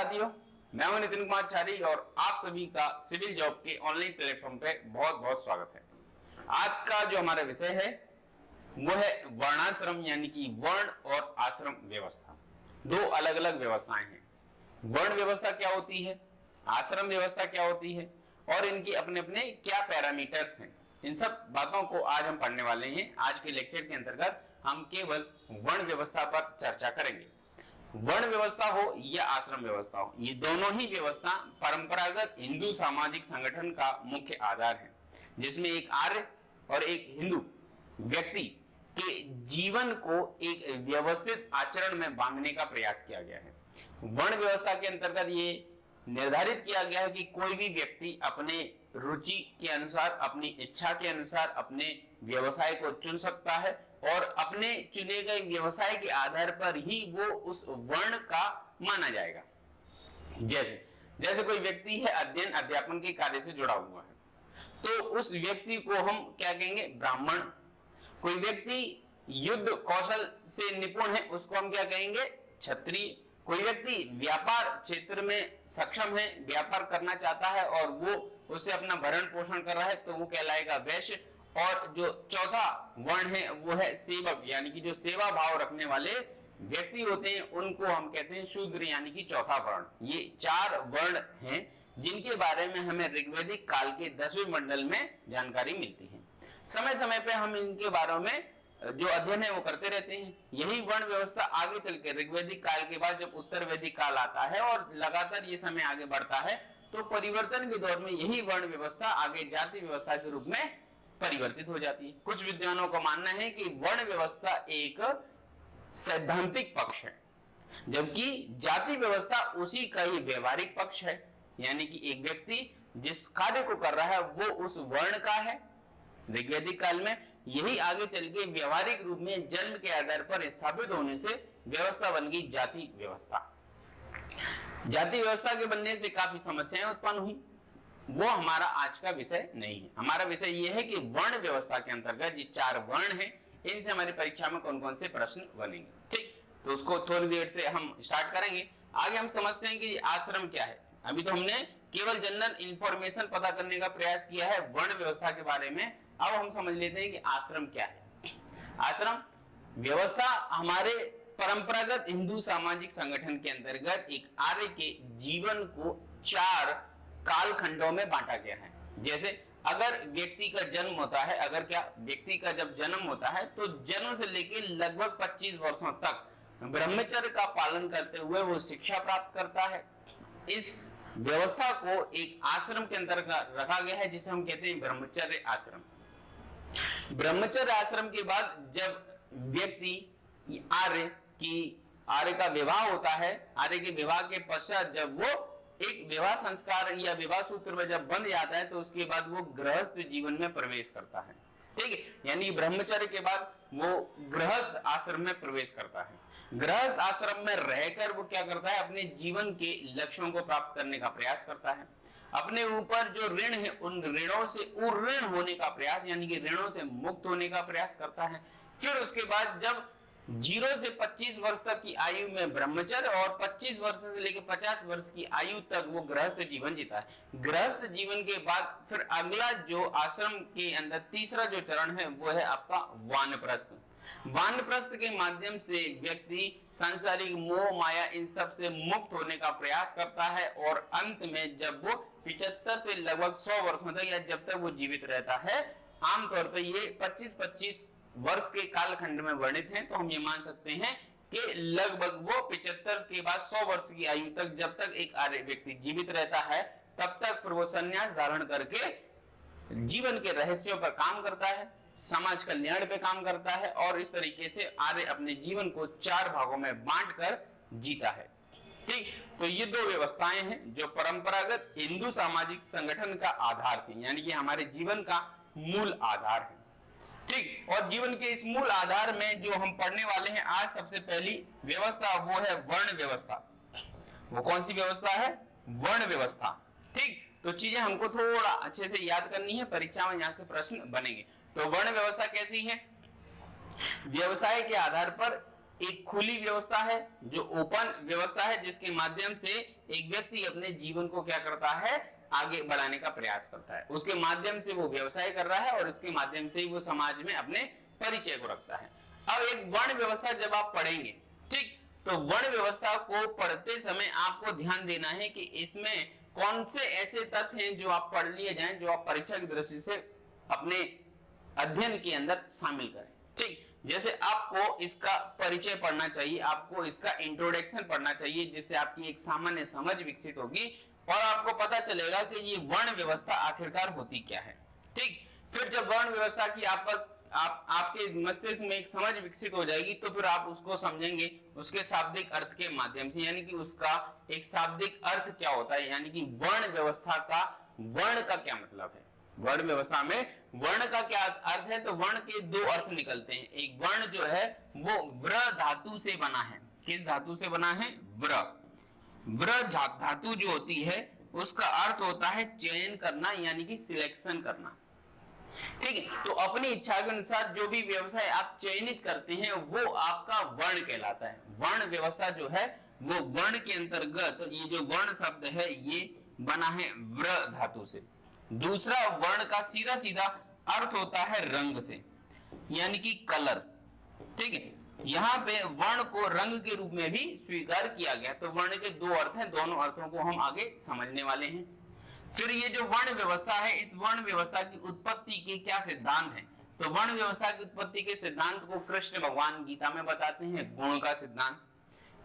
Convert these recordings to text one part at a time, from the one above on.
साथियों, मैं हूं नितिन कुमार चारी और आप सभी का सिविल जॉब के ऑनलाइन प्लेटफॉर्म पे बहुत बहुत स्वागत है। आज का जो हमारा विषय है वो है वर्णाश्रम, यानी कि वर्ण और आश्रम व्यवस्था। दो अलग अलग व्यवस्थाएं हैं। वर्ण व्यवस्था क्या होती है, आश्रम व्यवस्था क्या होती है और इनकी अपने अपने क्या पैरामीटर्स हैं, इन सब बातों को आज हम पढ़ने वाले हैं। आज के लेक्चर के अंतर्गत हम केवल वर्ण व्यवस्था पर चर्चा करेंगे। वर्ण व्यवस्था हो या आश्रम व्यवस्था हो, ये दोनों ही व्यवस्था परंपरागत हिंदू सामाजिक संगठन का मुख्य आधार है, जिसमें एक आर्य और एक हिंदू व्यक्ति के जीवन को एक व्यवस्थित आचरण में बांधने का प्रयास किया गया है। वर्ण व्यवस्था के अंतर्गत ये निर्धारित किया गया है कि कोई भी व्यक्ति अपने रुचि के अनुसार, अपनी इच्छा के अनुसार अपने व्यवसाय को चुन सकता है और अपने चुने गए व्यवसाय के आधार पर ही वो उस वर्ण का माना जाएगा। जैसे कोई व्यक्ति है अध्ययन अध्यापन के कार्य से जुड़ा हुआ है, तो उस व्यक्ति को हम क्या कहेंगे, ब्राह्मण। कोई व्यक्ति युद्ध कौशल से निपुण है, उसको हम क्या कहेंगे, क्षत्रिय। कोई व्यक्ति व्यापार क्षेत्र में सक्षम है, व्यापार करना चाहता है और वो उससे अपना भरण पोषण कर रहा है, तो वो कहलाएगा वैश्य। और जो चौथा वर्ण है वो है सेवक, यानी कि जो सेवा भाव रखने वाले व्यक्ति होते हैं उनको हम कहते हैं शूद्र, यानी कि चौथा वर्ण। ये चार वर्ण हैं जिनके बारे में हमें ऋग्वैदिक काल के 10वें मंडल में जानकारी मिलती है। समय समय पे हम इनके बारे में जो अध्ययन है वो करते रहते हैं। यही वर्ण व्यवस्था आगे चल के ऋग्वैदिक काल के बाद जब उत्तर वैदिक काल आता है और लगातार ये समय आगे बढ़ता है, तो परिवर्तन के दौर में यही वर्ण व्यवस्था आगे जाति व्यवस्था के रूप में परिवर्तित हो जाती है। कुछ विद्वानों का मानना है कि वर्ण व्यवस्था एक सैद्धांतिक पक्ष है, जबकि जाति व्यवस्था उसी का ही व्यवहारिक पक्ष है, यानी कि एक व्यक्ति जिस कार्य को कर रहा है वो उस वर्ण का है ऋग्वैदिक काल में। यही आगे चल के व्यवहारिक रूप में जन्म के आधार पर स्थापित होने से व्यवस्था बन गई जाति व्यवस्था। जाति व्यवस्था के बनने से काफी समस्याएं उत्पन्न हुई, वो हमारा आज का विषय नहीं है। हमारा विषय ये है कि वर्ण व्यवस्था के अंतर्गत ये चार वर्ण हैं, इनसे हमारी परीक्षा में कौन कौन से प्रश्न बनेंगे। ठीक, तो उसको थोड़ी देर से हम स्टार्ट करेंगे। आगे हम समझते हैं कि आश्रम क्या है। अभी तो हमने केवल जनरल इंफॉर्मेशन पता करने का प्रयास किया है वर्ण व्यवस्था के बारे में। अब हम समझ लेते हैं कि आश्रम क्या है। आश्रम व्यवस्था हमारे परंपरागत हिंदू सामाजिक संगठन के अंतर्गत एक आर्य के जीवन को चार कालखंडों में बांटा गया है। जैसे अगर व्यक्ति का जन्म होता है, व्यक्ति का जब जन्म होता है तो जन्म से लेकर लगभग 25 वर्षों तक ब्रह्मचर्य का पालन करते हुए वो शिक्षा प्राप्त करता है। इस व्यवस्था को एक आश्रम के अंतर्गत रखा गया है जिसे हम कहते हैं ब्रह्मचर्य आश्रम। ब्रह्मचर्य आश्रम के बाद जब व्यक्ति आर्य का विवाह होता है, आर्य के विवाह के पश्चात जब वो एक विवाह संस्कार या विवाह सूत्र में जब बंध जाता है तो उसके बाद वो गृहस्थ जीवन में प्रवेश करता है। ठीक है, यानी ब्रह्मचर्य के बाद वो गृहस्थ आश्रम में प्रवेश करता है। गृहस्थ आश्रम में रहकर वो क्या करता है, अपने जीवन के लक्ष्यों को प्राप्त करने का प्रयास करता है। अपने ऊपर जो ऋण है उन ऋणों से उऋण होने का प्रयास, यानी कि ऋणों से मुक्त होने का प्रयास करता है। फिर उसके बाद जब 0 से 25 वर्ष तक की आयु में ब्रह्मचर्य और 25 वर्ष से लेकर 50 वर्ष की आयु तक वो गृहस्थ जीवन जीता है। गृहस्थ जीवन के बाद फिर अगला जो आश्रम के अंदर तीसरा जो चरण है वो है आपका वानप्रस्थ। वानप्रस्थ के माध्यम से व्यक्ति सांसारिक मोह माया इन सब से मुक्त होने का प्रयास करता है और अंत में जब वो 75 से लगभग 100 वर्षों तक या जब तक वो जीवित रहता है, आमतौर पर ये 25-25 वर्ष के कालखंड में वर्णित हैं, तो हम ये मान सकते हैं कि लगभग वो 75 के बाद 100 वर्ष की आयु तक जब तक एक आर्य व्यक्ति जीवित रहता है तब तक फिर वो संन्यास धारण करके जीवन के रहस्यों पर काम करता है, समाज कल्याण पे काम करता है और इस तरीके से आर्य अपने जीवन को चार भागों में बांटकर जीता है। ठीक, तो ये दो व्यवस्थाएं हैं जो परंपरागत हिंदू सामाजिक संगठन का आधार थी, यानी कि हमारे जीवन का मूल आधार है। ठीक, और जीवन के इस मूल आधार में जो हम पढ़ने वाले हैं आज सबसे पहली व्यवस्था वो है वर्ण व्यवस्था। वो कौन सी व्यवस्था है, वर्ण व्यवस्था। ठीक, तो चीजें हमको थोड़ा अच्छे से याद करनी है, परीक्षा में यहाँ से प्रश्न बनेंगे। तो वर्ण व्यवस्था कैसी है, व्यवसाय के आधार पर एक खुली व्यवस्था है, जो ओपन व्यवस्था है, जिसके माध्यम से एक व्यक्ति अपने जीवन को क्या करता है, आगे बढ़ाने का प्रयास करता है। उसके माध्यम से वो व्यवसाय कर रहा है और उसके माध्यम से वो समाज में अपने परिचय को रखता है। अब एक वर्ण व्यवस्था जब आप पढ़ेंगे, ठीक, तो वर्ण व्यवस्था को पढ़ते समय आपको ध्यान देना है कि इसमें कौन से ऐसे तथ्य हैं जो आप पढ़ लिए जाएं, जो आप परीक्षा की दृष्टि से अपने अध्ययन के अंदर शामिल करें। ठीक, जैसे आपको इसका परिचय पढ़ना चाहिए, आपको इसका इंट्रोडक्शन पढ़ना चाहिए, जिससे आपकी एक सामान्य समझ विकसित होगी और आपको पता चलेगा कि ये वर्ण व्यवस्था आखिरकार होती क्या है। ठीक, फिर जब वर्ण व्यवस्था की आपके मस्तिष्क में एक समझ विकसित हो जाएगी, तो फिर आप उसको समझेंगे उसके शाब्दिक अर्थ के माध्यम से, यानी कि उसका एक शाब्दिक अर्थ क्या होता है, यानी कि वर्ण व्यवस्था का, वर्ण का क्या मतलब है। वर्ण व्यवस्था में वर्ण का क्या अर्थ है, तो वर्ण के दो अर्थ निकलते हैं। एक वर्ण जो है वो व्र धातु से बना है। किस धातु से बना है? व्र। व्र धातु जो होती है उसका अर्थ होता है चयन करना, यानी कि सिलेक्शन करना। ठीक है, तो अपनी इच्छा के अनुसार जो भी व्यवसाय आप चयनित करते हैं वो आपका वर्ण कहलाता है। वर्ण व्यवस्था जो है वो वर्ण के अंतर्गत, ये जो वर्ण शब्द है ये बना है व्र धातु से। दूसरा वर्ण का सीधा सीधा अर्थ होता है रंग से, यानी कि कलर। ठीक है, यहाँ पे वर्ण को रंग के रूप में भी स्वीकार किया गया। तो वर्ण के दो अर्थ हैं, दोनों अर्थों को हम आगे समझने वाले हैं। फिर ये जो वर्ण व्यवस्था है, इस वर्ण व्यवस्था की उत्पत्ति के क्या सिद्धांत हैं? तो वर्ण व्यवस्था की उत्पत्ति के सिद्धांत को कृष्ण भगवान गीता में बताते हैं, गुण का सिद्धांत।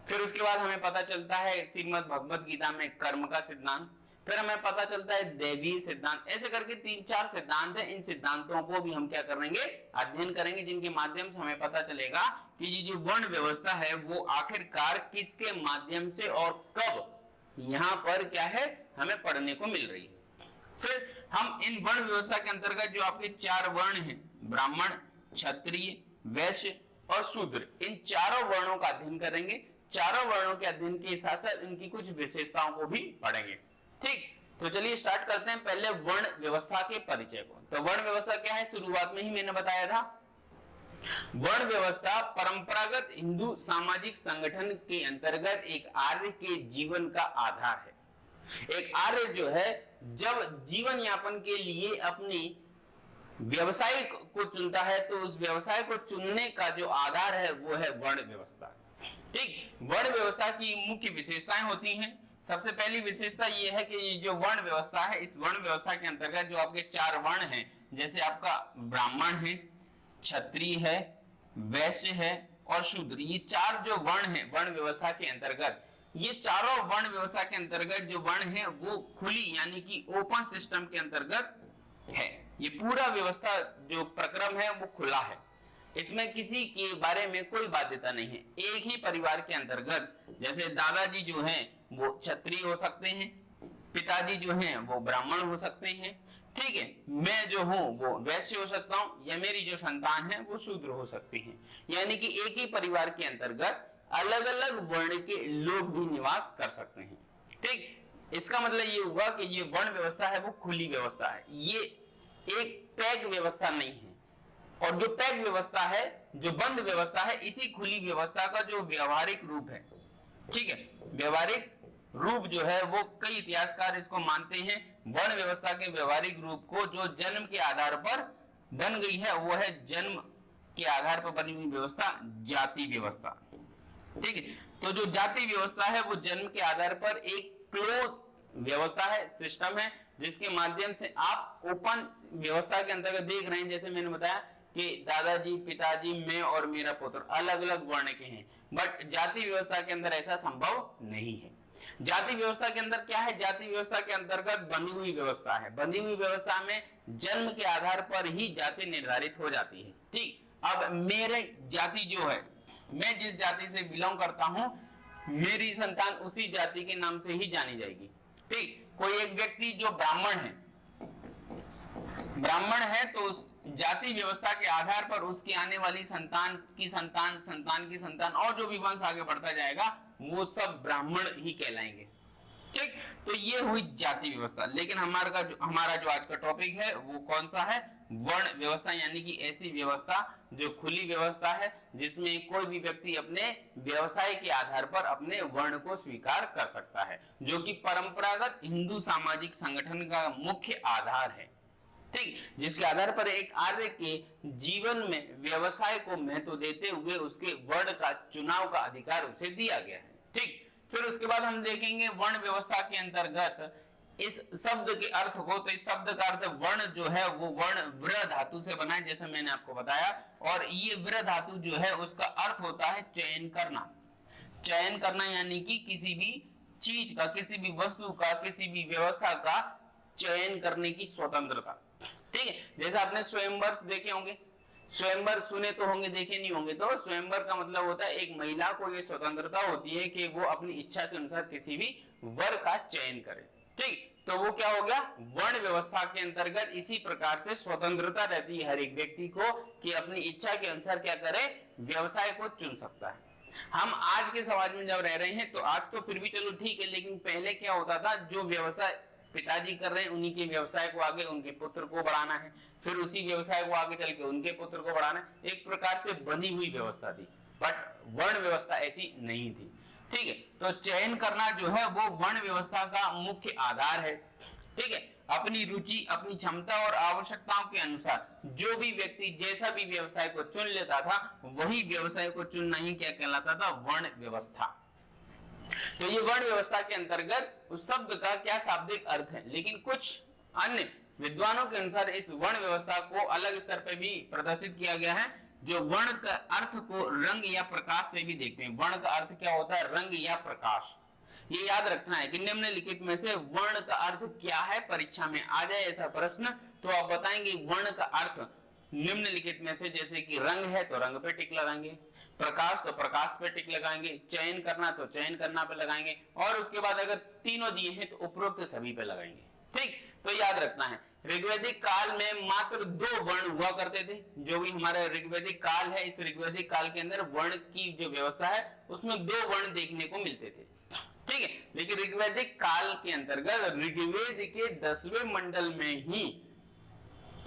फिर उसके बाद हमें पता चलता है श्रीमद् भगवत गीता में कर्म का सिद्धांत। फिर हमें पता चलता है दैवीय सिद्धांत। ऐसे करके 3-4 सिद्धांत हैं। इन सिद्धांतों को भी हम क्या करेंगे? अध्ययन करेंगे, जिनके माध्यम से हमें पता चलेगा कि ये जो वर्ण व्यवस्था है वो आखिरकार किसके माध्यम से और कब यहाँ पर क्या है हमें पढ़ने को मिल रही है। फिर हम इन वर्ण व्यवस्था के अंतर्गत जो आपके 4 वर्ण हैं, ब्राह्मण, क्षत्रिय, वैश्य और शूद्र, इन चारों वर्णों का अध्ययन करेंगे। चारों वर्णों के अध्ययन के साथ साथ इनकी कुछ विशेषताओं को भी पढ़ेंगे। ठीक, तो चलिए स्टार्ट करते हैं पहले वर्ण व्यवस्था के परिचय को। तो वर्ण व्यवस्था क्या है, शुरुआत में ही मैंने बताया था। वर्ण व्यवस्था परंपरागत हिंदू सामाजिक संगठन के अंतर्गत एक आर्य के जीवन का आधार है। एक आर्य जो है जब जीवन यापन के लिए अपनी व्यवसाय को चुनता है, तो उस व्यवसाय को चुनने का जो आधार है वो है वर्ण व्यवस्था। ठीक, वर्ण व्यवस्था की मुख्य विशेषताएं होती हैं। सबसे पहली विशेषता ये है कि ये जो वर्ण व्यवस्था है, इस वर्ण व्यवस्था के अंतर्गत जो आपके 4 वर्ण हैं, जैसे आपका ब्राह्मण है, क्षत्रिय है, वैश्य है और शूद्र, ये 4 जो वर्ण हैं वर्ण व्यवस्था के अंतर्गत, ये चारों वर्ण व्यवस्था के अंतर्गत जो वर्ण है वो खुली, यानी कि ओपन सिस्टम के अंतर्गत है। ये पूरा व्यवस्था जो प्रक्रम है वो खुला है, इसमें किसी के बारे में कोई बाध्यता नहीं है। एक ही परिवार के अंतर्गत, जैसे दादाजी जो हैं वो क्षत्रिय हो सकते हैं, पिताजी जो हैं वो ब्राह्मण हो सकते हैं, ठीक है, मैं जो हूं वो वैश्य हो सकता हूं, या मेरी जो संतान है वो शूद्र हो सकती है। यानी कि एक ही परिवार के अंतर्गत अलग अलग वर्ण के लोग भी निवास कर सकते हैं। ठीक, इसका मतलब ये हुआ कि ये वर्ण व्यवस्था है वो खुली व्यवस्था है, ये एक पैक व्यवस्था नहीं है। और जो पैक व्यवस्था है, जो बंद व्यवस्था है, इसी खुली व्यवस्था का जो व्यवहारिक रूप है, ठीक है, व्यवहारिक रूप जो है वो कई इतिहासकार इसको मानते हैं, वर्ण व्यवस्था के व्यवहारिक रूप को जो जन्म के आधार पर बन गई है वो है जन्म के आधार पर बनी हुई व्यवस्था, जाति व्यवस्था। ठीक है, तो जो जाति व्यवस्था है वो जन्म के आधार पर एक क्लोज व्यवस्था है, सिस्टम है, जिसके माध्यम से आप ओपन व्यवस्था के अंतर्गत देख रहे हैं। जैसे मैंने बताया कि दादाजी, पिताजी, मैं और मेरा पुत्र अलग अलग वर्ण के हैं, बट जाति व्यवस्था के अंदर ऐसा संभव नहीं है। जाति व्यवस्था के अंदर क्या है, जाति व्यवस्था के अंतर्गत बनी हुई व्यवस्था है। बनी हुई व्यवस्था में जन्म के आधार पर ही जाति निर्धारित हो जाती है। ठीक, अब मेरे जाति जो है, मैं जिस जाति से बिलोंग करता हूं, मेरी संतान उसी जाति के नाम से ही जानी जाएगी। ठीक, कोई एक व्यक्ति जो ब्राह्मण है तो उस जाति व्यवस्था के आधार पर उसकी आने वाली संतान की संतान, संतान की संतान और जो भी वंश आगे बढ़ता जाएगा वो सब ब्राह्मण ही कहलाएंगे। ठीक, तो ये हुई जाति व्यवस्था। लेकिन हमारा जो आज का टॉपिक है वो कौन सा है, वर्ण व्यवस्था यानी कि ऐसी व्यवस्था जो खुली व्यवस्था है, जिसमें कोई भी व्यक्ति अपने व्यवसाय के आधार पर अपने वर्ण को स्वीकार कर सकता है, जो कि परंपरागत हिंदू सामाजिक संगठन का मुख्य आधार है। ठीक, जिसके आधार पर एक आर्य के जीवन में व्यवसाय को महत्व देते हुए उसके वर्ण का चुनाव का अधिकार उसे दिया गया है। ठीक, फिर उसके बाद हम देखेंगे वर्ण व्यवस्था के अंतर्गत इस शब्द के अर्थ को। तो इस शब्द का अर्थ वर्ण जो है वो वर्ण व्र धातु से बना है, जैसे मैंने आपको बताया, और ये व्र धातु जो है उसका अर्थ होता है चयन करना। चयन करना यानी कि किसी भी चीज का, किसी भी वस्तु का, किसी भी व्यवस्था का चयन करने की स्वतंत्रता। ठीक है, जैसे आपने स्वयंवर देखे होंगे, स्वयंवर सुने तो होंगे, देखे नहीं होंगे। तो स्वयंवर का मतलब होता है एक महिला को ये स्वतंत्रता होती है कि वो अपनी इच्छा के अनुसार किसी भी वर का चयन करे। ठीक, तो वो क्या हो गया, वर्ण व्यवस्था के अंतर्गत इसी प्रकार से स्वतंत्रता रहती है हर एक व्यक्ति को कि अपनी इच्छा के अनुसार क्या करे, व्यवसाय को चुन सकता है। हम आज के समाज में जब रह रहे हैं तो आज तो फिर भी चलो ठीक है, लेकिन पहले क्या होता था, जो व्यवसाय पिताजी कर रहे हैं उन्हीं के व्यवसाय को आगे उनके पुत्र को बढ़ाना है, फिर उसी व्यवसाय को आगे चल के उनके पुत्र को बढ़ाना है। एक प्रकार से बनी हुई व्यवस्था थी, बट वर्ण व्यवस्था ऐसी नहीं थी। ठीक है, तो चयन करना जो है वो वर्ण व्यवस्था का मुख्य आधार है। ठीक है, अपनी रुचि, अपनी क्षमता और आवश्यकताओं के अनुसार जो भी व्यक्ति जैसा भी व्यवसाय को चुन लेता था, वही व्यवसाय को चुनना ही क्या कहलाता था, वर्ण व्यवस्था। तो ये वर्ण व्यवस्था के अंतर्गत उस शब्द का क्या शाब्दिक अर्थ है, लेकिन कुछ अन्य विद्वानों के अनुसार इस वर्ण व्यवस्था को अलग स्तर पर भी प्रदर्शित किया गया है, जो वर्ण का अर्थ को रंग या प्रकाश से भी देखते हैं। वर्ण का अर्थ क्या होता है, रंग या प्रकाश। ये याद रखना है कि निम्नलिखित में से वर्ण का अर्थ क्या है। परीक्षा में आ जाए ऐसा प्रश्न तो आप बताएंगे वर्ण का अर्थ निम्नलिखित में से, जैसे कि रंग है तो रंग पे टिक लगाएंगे, प्रकाश तो प्रकाश पे टिक लगाएंगे, चयन करना तो चयन करना पे लगाएंगे, और उसके बाद अगर तीनों दिए हैं तो उपरोक्त सभी पे लगाएंगे। ठीक, तो याद रखना है ऋग्वैदिक काल में मात्र 2 वर्ण हुआ करते थे। जो भी हमारा ऋग्वैदिक काल है, इस ऋग्वैदिक काल के अंदर वर्ण की जो व्यवस्था है उसमें 2 वर्ण देखने को मिलते थे। ठीक है, लेकिन ऋग्वैदिक काल के अंतर्गत ऋग्वेद के 10वें मंडल में ही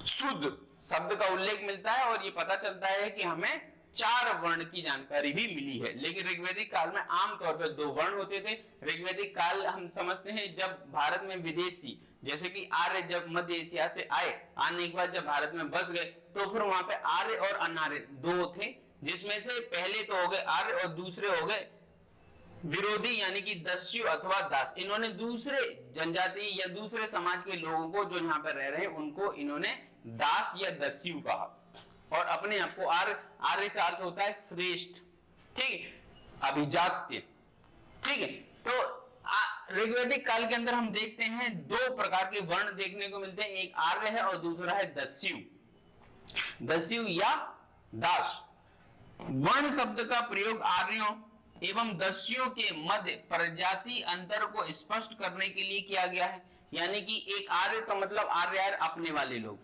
शुद्ध शब्द का उल्लेख मिलता है, और ये पता चलता है कि हमें 4 वर्ण की जानकारी भी मिली है। लेकिन ऋग्वैदिक काल में आमतौर पर 2 वर्ण होते थे। ऋग्वैदिक काल हम समझते हैं जब भारत में विदेशी जैसे कि आर्य जब मध्य एशिया से आए, आने के बाद जब भारत में बस गए, तो फिर वहां पे आर्य और अनार्य 2 थे, जिसमें से पहले तो हो गए आर्य और दूसरे हो गए विरोधी यानी कि दस्यु अथवा दास। इन्होंने दूसरे जनजाति या दूसरे समाज के लोगों को जो यहाँ पे रह रहे हैं उनको इन्होंने दास या दस्यु कहा, और अपने आप को आर्य, आर्य का अर्थ होता है श्रेष्ठ। ठीक है, अभिजात्य। ठीक है, तो ऋग्वैदिक काल के अंदर हम देखते हैं 2 प्रकार के वर्ण देखने को मिलते हैं, एक आर्य है और दूसरा है दस्यु, दस्यु या दास। वर्ण शब्द का प्रयोग आर्यों एवं दस्युओं के मध्य प्रजाति अंतर को स्पष्ट करने के लिए किया गया है। यानी कि एक आर्य का मतलब आर्य अपने वाले लोग,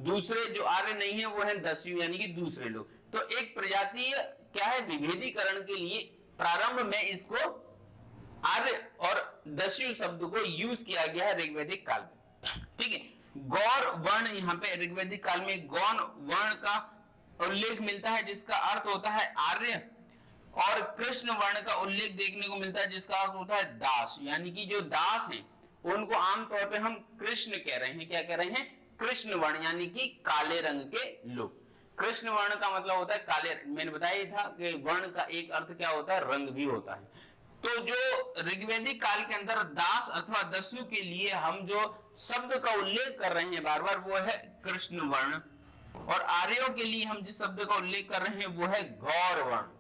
दूसरे जो आर्य नहीं है वो है दस्यु यानी कि दूसरे लोग। तो एक प्रजातीय क्या है, विभेदीकरण के लिए प्रारंभ में इसको आर्य और दस्यु शब्द को यूज किया गया है ऋग्वैदिक काल में। ठीक है, गौर वर्ण यहाँ पे ऋग्वैदिक काल में गौण वर्ण का उल्लेख मिलता है जिसका अर्थ होता है आर्य, और कृष्ण वर्ण का उल्लेख देखने को मिलता है जिसका अर्थ होता है दास। यानी कि जो दास हैं उनको आमतौर पे हम कृष्ण कह रहे हैं। क्या कह रहे हैं, कृष्ण वर्ण यानी कि काले रंग के लोग। कृष्ण वर्ण का मतलब होता है काले। मैंने बताया था कि वर्ण का एक अर्थ क्या होता है, रंग भी होता है। तो जो ऋग्वैदिक काल के अंदर दास अथवा दस्यु के लिए हम जो शब्द का उल्लेख कर रहे हैं बार बार वो है कृष्ण वर्ण, और आर्यों के लिए हम जिस शब्द का उल्लेख कर रहे हैं वो है गौर वर्ण।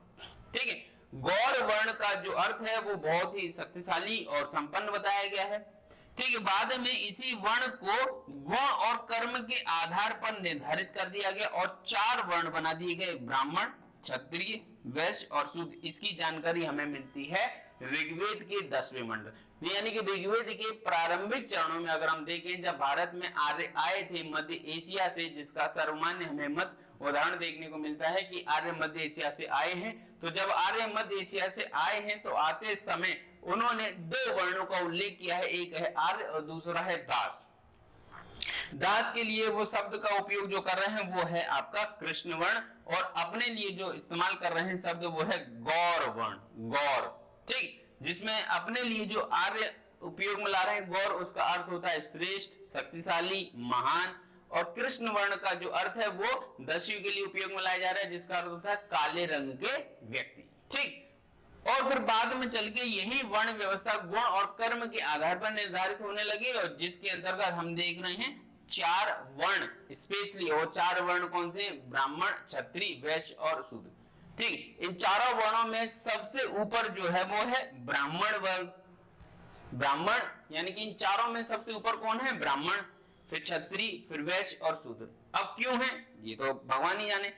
ठीक है, गौर वर्ण का जो अर्थ है वो बहुत ही शक्तिशाली और संपन्न बताया गया है। ठीक है, बाद में इसी वर्ण को गुण और कर्म के आधार पर निर्धारित कर दिया गया और 4 वर्ण बना दिए गए, ब्राह्मण, क्षत्रिय, वैश्य और शूद्र। इसकी जानकारी हमें मिलती है ऋग्वेद के 10वें मंडल यानी कि ऋग्वेद के प्रारंभिक चरणों में। अगर हम देखें जब भारत में आर्य आए थे मध्य एशिया से, जिसका सर्वमान्य हमें मत उदाहरण देखने को मिलता है कि आर्य मध्य एशिया से आए हैं। तो जब आर्य मध्य एशिया से आए हैं तो आते समय उन्होंने 2 वर्णों का उल्लेख किया है, एक है आर्य और दूसरा है दास। दास के लिए वो शब्द का उपयोग जो कर रहे हैं वो है आपका कृष्ण वर्ण, और अपने लिए जो इस्तेमाल कर रहे हैं शब्द वो है गौर वर्ण, गौर, ठीक। जिसमें अपने लिए जो आर्य उपयोग में ला रहे हैं गौर, उसका अर्थ होता है श्रेष्ठ, शक्तिशाली, महान, और कृष्ण वर्ण का जो अर्थ है वो दस्यु के लिए उपयोग में लाया जा रहा है, जिसका अर्थ होता है काले रंग के व्यक्ति, ठीक। और फिर बाद में चल के यही वर्ण व्यवस्था गुण और कर्म के आधार पर निर्धारित होने लगी, और जिसके अंतर्गत हम देख रहे हैं 4 वर्ण स्पेशली, और 4 वर्ण कौन से? ब्राह्मण, क्षत्रिय, वैश्य और शूद्र, ठीक। इन चारों वर्णों में सबसे ऊपर जो है वो है ब्राह्मण वर्ग, ब्राह्मण, यानी कि इन चारों में सबसे ऊपर कौन है? ब्राह्मण, फिर क्षत्रिय, फिर वैश्य और शूद्र। अब क्यों है ये तो भगवान ही जाने,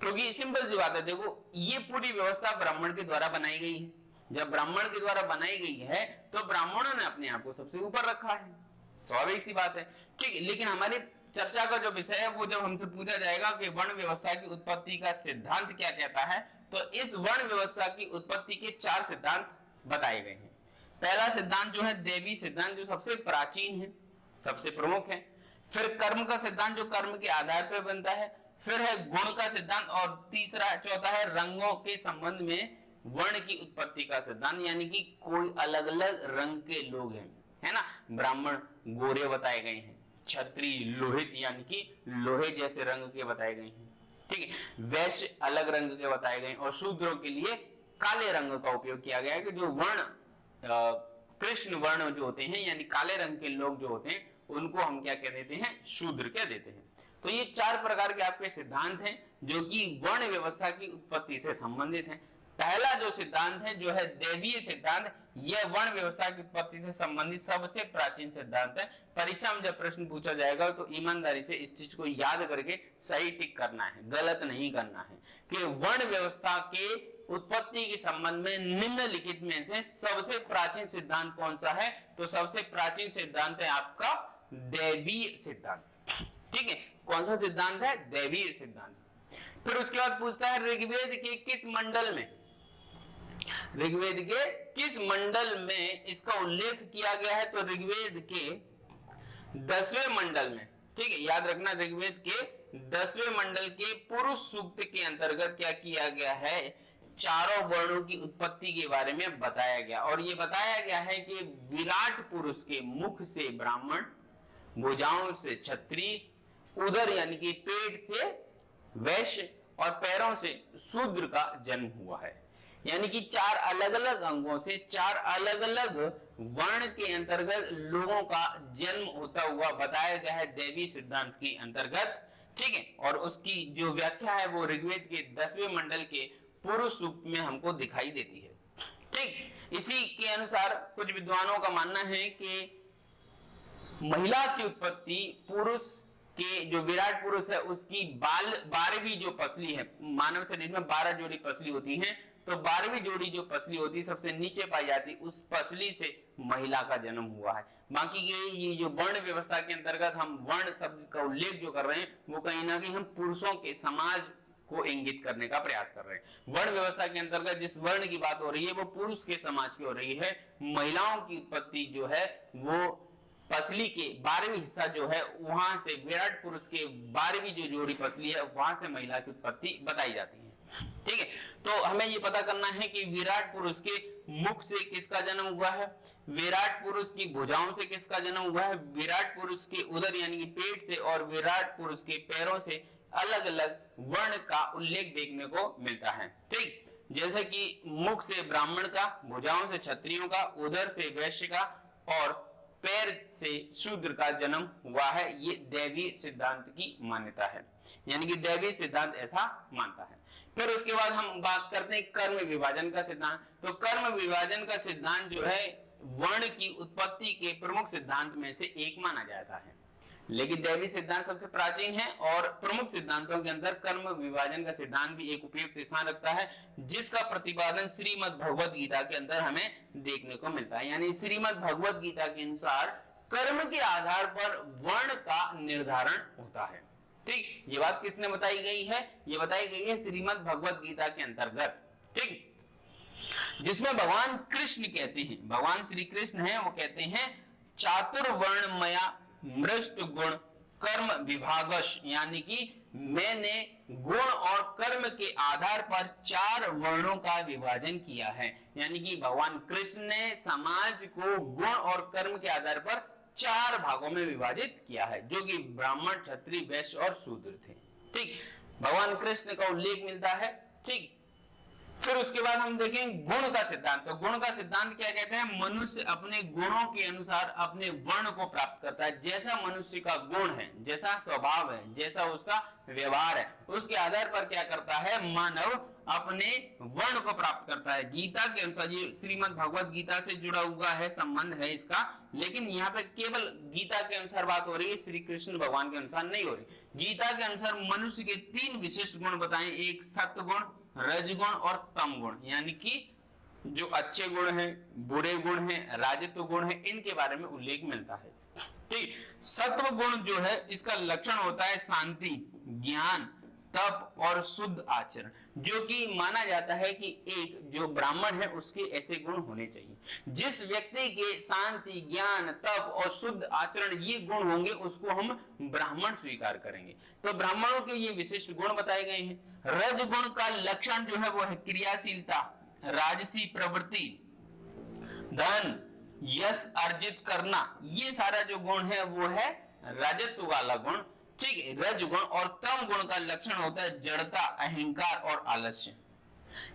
क्योंकि सिंपल सी बात है, देखो ये पूरी व्यवस्था ब्राह्मण के द्वारा बनाई गई है। जब ब्राह्मण के द्वारा बनाई गई है तो ब्राह्मणों ने अपने आप को सबसे ऊपर रखा है, स्वाभाविक सी बात है, ठीक। लेकिन हमारी चर्चा का जो विषय है वो जब हमसे पूछा जाएगा कि वर्ण व्यवस्था की उत्पत्ति का सिद्धांत क्या कहता है, तो इस वर्ण व्यवस्था की उत्पत्ति के 4 सिद्धांत बताए गए हैं। पहला सिद्धांत जो है देवी सिद्धांत, जो सबसे प्राचीन है, सबसे प्रमुख है। फिर कर्म का सिद्धांत जो कर्म के आधार पर बनता है। फिर है गुण का सिद्धांत, और तीसरा चौथा है रंगों के संबंध में वर्ण की उत्पत्ति का सिद्धांत, यानी कि कोई अलग अलग रंग के लोग हैं, है ना। ब्राह्मण गोरे बताए गए हैं, क्षत्रिय लोहित यानी कि लोहे जैसे रंग के बताए गए हैं, ठीक है। वैश्य अलग रंग के बताए गए, और शूद्रों के लिए काले रंग का उपयोग किया गया है, कि जो वर्ण कृष्ण वर्ण जो होते हैं यानी काले रंग के लोग जो होते हैं उनको हम क्या कह देते हैं? शूद्र कह देते हैं। तो ये 4 प्रकार के आपके सिद्धांत हैं जो कि वर्ण व्यवस्था की उत्पत्ति से संबंधित हैं। पहला जो सिद्धांत है जो है दैवीय सिद्धांत, यह वर्ण व्यवस्था की उत्पत्ति से संबंधित सबसे प्राचीन सिद्धांत है। परीक्षा में जब प्रश्न पूछा जाएगा तो ईमानदारी से इस चीज को याद करके सही टिक करना है, गलत नहीं करना है, कि वर्ण व्यवस्था के उत्पत्ति के संबंध में निम्नलिखित में से सबसे प्राचीन सिद्धांत कौन सा है? तो सबसे प्राचीन सिद्धांत है आपका दैवीय सिद्धांत, ठीक है। कौन सा सिद्धांत है? दैवीय सिद्धांत। फिर उसके बाद पूछता है ऋग्वेद के किस मंडल में, ऋग्वेद के किस मंडल में इसका उल्लेख किया गया है? तो ऋग्वेद के 10वें मंडल में, ठीक है। याद रखना ऋग्वेद के 10वें मंडल के पुरुष सूक्त के अंतर्गत क्या किया गया है? चारों वर्णों की उत्पत्ति के बारे में बताया गया, और ये बताया गया है कि विराट पुरुष के मुख से ब्राह्मण, भुजाओं से क्षत्रिय, उदर यानी कि पेट से वैश्य, और पैरों से शूद्र का जन्म हुआ है। यानी कि 4 अलग अलग अंगों से 4 अलग अलग वर्ण के अंतर्गत लोगों का जन्म होता हुआ बताया गया है दैवी सिद्धांत के अंतर्गत, ठीक है। और उसकी जो व्याख्या है वो ऋग्वेद के 10वें मंडल के पुरुष सूक्त में हमको दिखाई देती है, ठीक। इसी के अनुसार कुछ विद्वानों का मानना है कि महिला की उत्पत्ति पुरुष के जो विराट पुरुष है उसकी 12वीं जो पसली है, मानव शरीर में 12 जोड़ी पसली होती हैं, तो 12वीं जोड़ी जो पसली होती है सबसे नीचे पाई जाती, उस पसली से महिला का जन्म हुआ है। बाकी ये जो वर्ण व्यवस्था के अंतर्गत हम वर्ण शब्द का उल्लेख जो कर रहे हैं वो कहीं ना कहीं हम पुरुषों के समाज को इंगित करने का प्रयास कर रहे हैं। वर्ण व्यवस्था के अंतर्गत जिस वर्ण की बात हो रही है वो पुरुष के समाज की हो रही है। महिलाओं की उत्पत्ति जो है वो पसली के 12वीं हिस्सा जो है वहां से, विराट पुरुष के 12वीं जो जोड़ी पसली है वहां से महिला की उत्पत्ति बताई जाती है, ठीक है। तो हमें ये पता करना है कि विराट पुरुष के मुख से किसका जन्म हुआ है, विराट पुरुष की भुजाओं से किसका जन्म हुआ है, विराट पुरुष के उदर यानी कि पेट से, और विराट पुरुष के पैरों से अलग अलग वर्ण का उल्लेख देखने को मिलता है, ठीक। जैसे कि मुख से ब्राह्मण का, भुजाओं से क्षत्रियों का, उदर से वैश्य का, और पैर से शूद्र का जन्म हुआ है। ये दैवी सिद्धांत की मान्यता है, यानी कि दैवी सिद्धांत ऐसा मानता है। फिर उसके बाद हम बात करते हैं कर्म विभाजन का सिद्धांत। तो कर्म विभाजन का सिद्धांत जो है वर्ण की उत्पत्ति के प्रमुख सिद्धांत में से एक माना जाता है, लेकिन दैवी सिद्धांत सबसे प्राचीन है, और प्रमुख सिद्धांतों के अंदर कर्म विभाजन का सिद्धांत भी एक उपयुक्त स्थान रखता है, जिसका प्रतिपादन श्रीमद् भगवत गीता के अंदर हमें देखने को मिलता है। यानी श्रीमद् भगवत गीता के अनुसार कर्म के आधार पर वर्ण का निर्धारण होता है, ठीक। ये बात किसने बताई गई है? ये बताई गई है श्रीमद् भगवत गीता के अंतर्गत, ठीक, जिसमें भगवान कृष्ण कहते हैं, भगवान श्री कृष्ण है वो कहते हैं चातुर्वर्णमया मृष्ट गुण कर्म विभागश, यानी कि मैंने गुण और कर्म के आधार पर 4 वर्णों का विभाजन किया है। यानी कि भगवान कृष्ण ने समाज को गुण और कर्म के आधार पर 4 भागों में विभाजित किया है, जो कि ब्राह्मण, क्षत्रिय, वैश्य और शूद्र थे। ठीक, भगवान कृष्ण का उल्लेख मिलता है। ठीक, फिर उसके बाद हम देखेंगे गुण का सिद्धांत। तो गुण का सिद्धांत क्या कहते हैं? मनुष्य अपने गुणों के अनुसार अपने वर्ण को प्राप्त करता है। जैसा मनुष्य का गुण है, जैसा स्वभाव है, जैसा उसका व्यवहार है, उसके आधार पर क्या करता है? मानव अपने वर्ण को प्राप्त करता है। गीता के अनुसार, ये श्रीमद् भगवत गीता से जुड़ा हुआ है, संबंध है इसका, लेकिन यहाँ पे केवल गीता के अनुसार बात हो रही है, श्री कृष्ण भगवान के अनुसार नहीं हो रही। गीता के अनुसार मनुष्य के 3 विशिष्ट गुण बताए, एक सत्वगुण, रजगुण और तम गुण, यानी कि जो अच्छे गुण हैं, बुरे गुण हैं, राजत्व गुण हैं, इनके बारे में उल्लेख मिलता है। ठीक, सत्व गुण जो है इसका लक्षण होता है शांति, ज्ञान, तप और शुद्ध आचरण, जो कि माना जाता है कि एक जो ब्राह्मण है उसके ऐसे गुण होने चाहिए। जिस व्यक्ति के शांति, ज्ञान, तप और शुद्ध आचरण ये गुण होंगे उसको हम ब्राह्मण स्वीकार करेंगे। तो ब्राह्मणों के ये विशिष्ट गुण बताए गए हैं। रजगुण का लक्षण जो है वो है क्रियाशीलता, राजसी प्रवृत्ति, धन, यश अर्जित करना, ये सारा जो गुण है वो है राजत्व वाला गुण। ठीक है, रजगुण और तम गुण का लक्षण होता है जड़ता, अहंकार और आलस्य।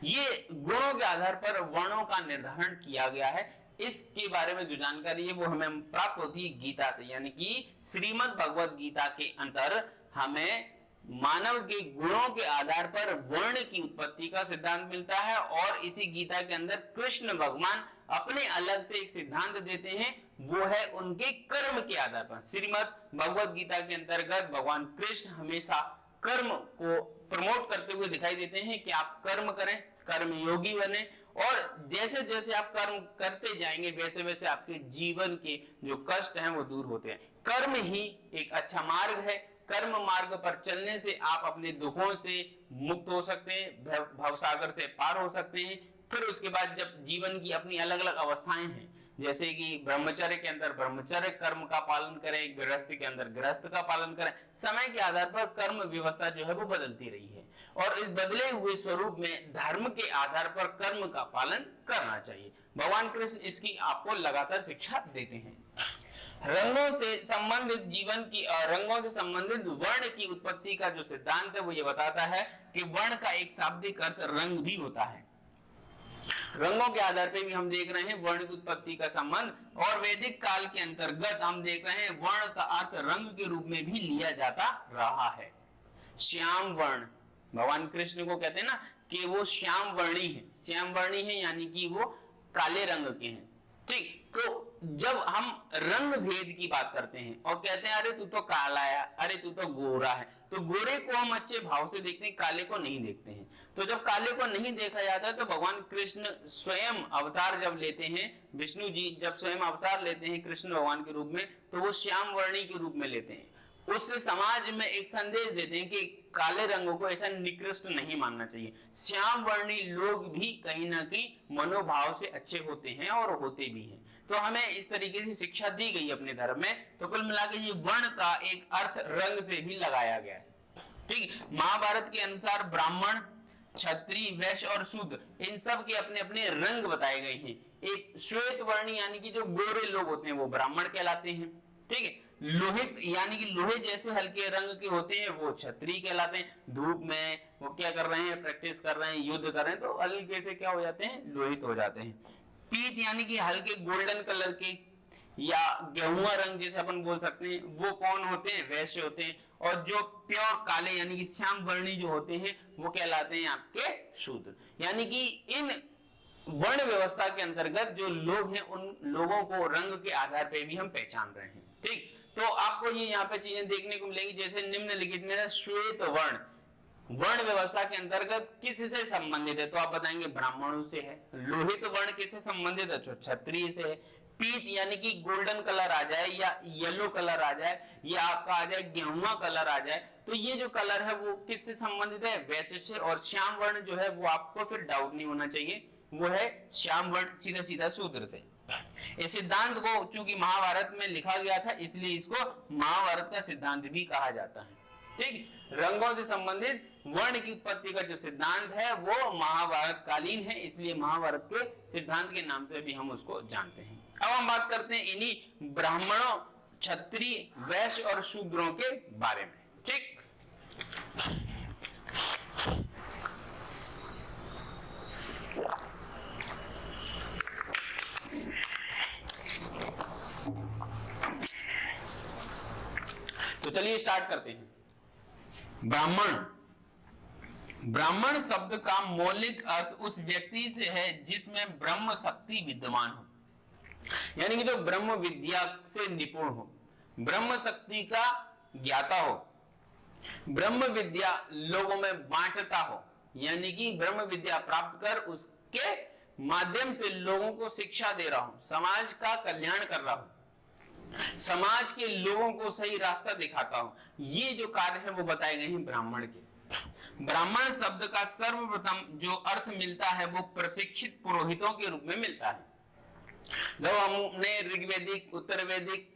ये गुणों के आधार पर वर्णों का निर्धारण किया गया है। इसके बारे में जो जानकारी है वो हमें प्राप्त होती है गीता से, यानी कि श्रीमद् भगवत गीता के अंतर हमें मानव के गुणों के आधार पर वर्ण की उत्पत्ति का सिद्धांत मिलता है। और इसी गीता के अंदर कृष्ण भगवान अपने अलग से एक सिद्धांत देते हैं, वो है उनके कर्म के आधार पर। श्रीमद् भगवत गीता के अंतर्गत भगवान कृष्ण हमेशा कर्म को प्रमोट करते हुए दिखाई देते हैं कि आप कर्म करें, कर्म योगी बने, और जैसे जैसे आप कर्म करते जाएंगे वैसे वैसे आपके जीवन के जो कष्ट हैं वो दूर होते हैं। कर्म ही एक अच्छा मार्ग है। कर्म मार्ग पर चलने से आप अपने दुखों से मुक्त हो सकते हैं, भवसागर से पार हो सकते हैं। फिर उसके बाद जब जीवन की अपनी अलग अलग अवस्थाएं हैं, जैसे कि ब्रह्मचर्य के अंदर ब्रह्मचर्य कर्म का पालन करें, गृहस्थ के अंदर गृहस्थ का पालन करें, समय के आधार पर कर्म व्यवस्था जो है वो बदलती रही है। और इस बदले हुए स्वरूप में धर्म के आधार पर कर्म का पालन करना चाहिए। भगवान कृष्ण इसकी आपको लगातार शिक्षा देते हैं। रंगों से संबंधित जीवन की, रंगों से संबंधित वर्ण की उत्पत्ति का जो सिद्धांत है वो ये बताता है कि वर्ण का एक शाब्दिक अर्थ रंग भी होता है। रंगों के आधार पे भी हम देख रहे हैं वर्ण की उत्पत्ति का संबंध। और वैदिक काल के अंतर्गत हम देख रहे हैं वर्ण का अर्थ रंग के रूप में भी लिया जाता रहा है। श्याम वर्ण, भगवान कृष्ण को कहते हैं ना कि वो श्याम वर्णी है। श्याम वर्णी है यानी कि वो काले रंग के हैं। ठीक, तो जब हम रंग भेद की बात करते हैं और कहते हैं अरे तू तो काला है, अरे तू तो गोरा है, तो गोरे को हम अच्छे भाव से देखते हैं, काले को नहीं देखते हैं। तो जब काले को नहीं देखा जाता है तो भगवान कृष्ण स्वयं अवतार जब लेते हैं, विष्णु जी जब स्वयं अवतार लेते हैं कृष्ण भगवान के रूप में, तो वो श्याम वर्णी के रूप में लेते हैं। उससे समाज में एक संदेश देते हैं कि काले रंगों को ऐसा निकृष्ट नहीं मानना चाहिए। श्याम वर्णी लोग भी कहीं ना कहीं मनोभाव से अच्छे होते हैं और होते भी हैं। तो हमें इस तरीके से शिक्षा दी गई अपने धर्म में। तो कुल मिलाकर ये वर्ण का एक अर्थ रंग से भी लगाया गया है। ठीक, महाभारत के अनुसार ब्राह्मण, क्षत्रिय, वैश्य और शूद्र, इन सब के अपने अपने रंग बताए गए हैं। एक श्वेत वर्णी यानी कि जो गोरे लोग होते हैं वो ब्राह्मण कहलाते हैं। ठीक है, लोहित यानी कि लोहे जैसे हल्के रंग के होते हैं वो क्षत्रिय कहलाते हैं। धूप में वो क्या कर रहे हैं, प्रैक्टिस कर रहे हैं, युद्ध कर रहे हैं, तो हल्के से क्या हो जाते हैं, लोहित हो जाते हैं। पीत यानी कि हल्के गोल्डन कलर के या गेहुआ रंग जैसे अपन बोल सकते हैं, वो कौन होते हैं, वैश्य होते हैं। और जो प्योर काले यानी कि श्याम वर्णी जो होते हैं वो कहलाते हैं आपके शूद्र। यानी कि इन वर्ण व्यवस्था के अंतर्गत जो लोग हैं उन लोगों को रंग के आधार पर भी हम पहचान रहे हैं। ठीक, तो आपको ये यहाँ पे चीजें देखने को मिलेगी, जैसे निम्नलिखित में श्वेत वर्ण वर्ण व्यवस्था के अंतर्गत किससे संबंधित है, तो आप बताएंगे ब्राह्मणों से है। लोहित वर्ण किससे संबंधित है, तो क्षत्रिय से है। पीत यानी कि गोल्डन कलर आ जाए या येलो कलर आ जाए या आपका आ जाए गेहुआ कलर आ जाए, तो ये जो कलर है वो किससे संबंधित है, वैश्य से। और श्याम वर्ण जो है वो आपको फिर डाउट नहीं होना चाहिए, वो है श्याम वर्ण सीधा सीधा शूद्र से। इस सिद्धांत को चूंकि महाभारत में लिखा गया था इसलिए इसको महाभारत का सिद्धांत भी कहा जाता है। ठीक, रंगों से संबंधित वर्ण की उत्पत्ति का जो सिद्धांत है वो महाभारत कालीन है, इसलिए महाभारत के सिद्धांत के नाम से भी हम उसको जानते हैं। अब हम बात करते हैं इन्हीं ब्राह्मणों, क्षत्रिय, वैश्य और शूद्रों के बारे में। ठीक, तो चलिए स्टार्ट करते हैं। ब्राह्मण, ब्राह्मण शब्द का मौलिक अर्थ उस व्यक्ति से है जिसमें ब्रह्म शक्ति विद्यमान हो, यानी कि जो ब्रह्म विद्या से निपुण हो, ब्रह्म शक्ति का ज्ञाता हो, ब्रह्म विद्या लोगों में बांटता हो, यानी कि ब्रह्म विद्या प्राप्त कर उसके माध्यम से लोगों को शिक्षा दे रहा हूं, समाज का कल्याण कर रहा हूं, समाज के लोगों को सही रास्ता दिखाता हूं, ये जो कार्य है वो बताए गए हैं ब्राह्मण के। ब्राह्मण शब्द का सर्वप्रथम जो अर्थ मिलता है वो प्रशिक्षित पुरोहितों के रूप में मिलता है। जब हमने ऋग्वेदिक, उत्तरवेदिक,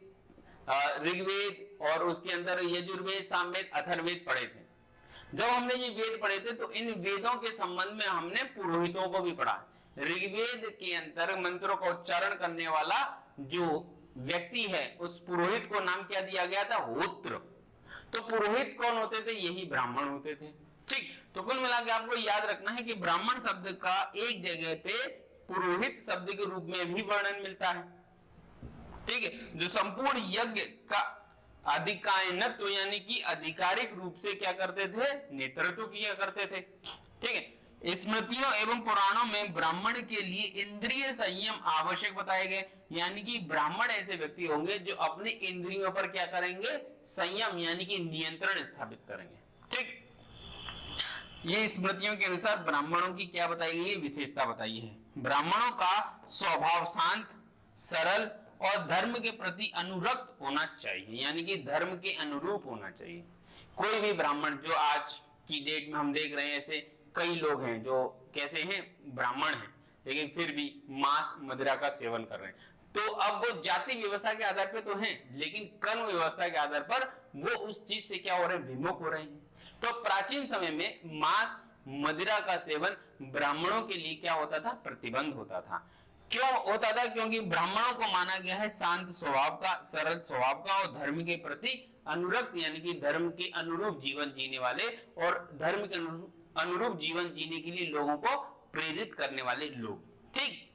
ऋग्वेद और उसके अंदर यजुर्वेद, सामवेद, अथर्ववेद पढ़े थे, जब हमने ये वेद पढ़े थे तो इन वेदों के संबंध में हमने पुरोहितों को भी पढ़ा। ऋग्वेद के अंतर मंत्रों का उच्चारण करने वाला जो व्यक्ति है उस पुरोहित को नाम क्या दिया गया था? होत्र। तो पुरोहित कौन होते थे? यही ब्राह्मण होते थे। ठीक, तो कुल मिला के आपको याद रखना है कि ब्राह्मण शब्द का एक जगह पे पुरोहित शब्द के रूप में भी वर्णन मिलता है। ठीक है, जो संपूर्ण यज्ञ का अधिकायनत्व यानी कि आधिकारिक रूप से क्या करते थे? नेतृत्व किया करते थे। ठीक है, स्मृतियों एवं पुराणों में ब्राह्मण के लिए इंद्रिय संयम आवश्यक बताए गए, यानी कि ब्राह्मण ऐसे व्यक्ति होंगे जो अपनी इंद्रियों पर क्या करेंगे? संयम यानी कि नियंत्रण स्थापित करेंगे। ठीक, ये स्मृतियों के अनुसार ब्राह्मणों की क्या बताई गई है? विशेषता बताई है। ब्राह्मणों का स्वभाव शांत, सरल और धर्म के प्रति अनुरक्त होना चाहिए, यानी कि धर्म के अनुरूप होना चाहिए। कोई भी ब्राह्मण, जो आज की डेट में हम देख रहे हैं ऐसे कई लोग हैं जो कैसे हैं? ब्राह्मण हैं, लेकिन फिर भी मांस मदिरा का सेवन कर रहे हैं। तो अब वो जाति व्यवस्था के आधार पर तो हैं, लेकिन कर्म व्यवस्था के आधार पर वो उस चीज से क्या हो रहे हैं? विमुख हो रहे हैं। तो प्राचीन समय में मांस मदिरा का सेवन ब्राह्मणों के लिए क्या होता था? प्रतिबंध होता था। क्यों होता था? क्योंकि ब्राह्मणों को माना गया है शांत स्वभाव का, सरल स्वभाव का और धर्म के प्रति अनुरक्त, यानी कि धर्म के अनुरूप जीवन जीने वाले और धर्म के अनुरूप जीवन जीने के लिए लोगों को प्रेरित करने वाले लोग। ठीक,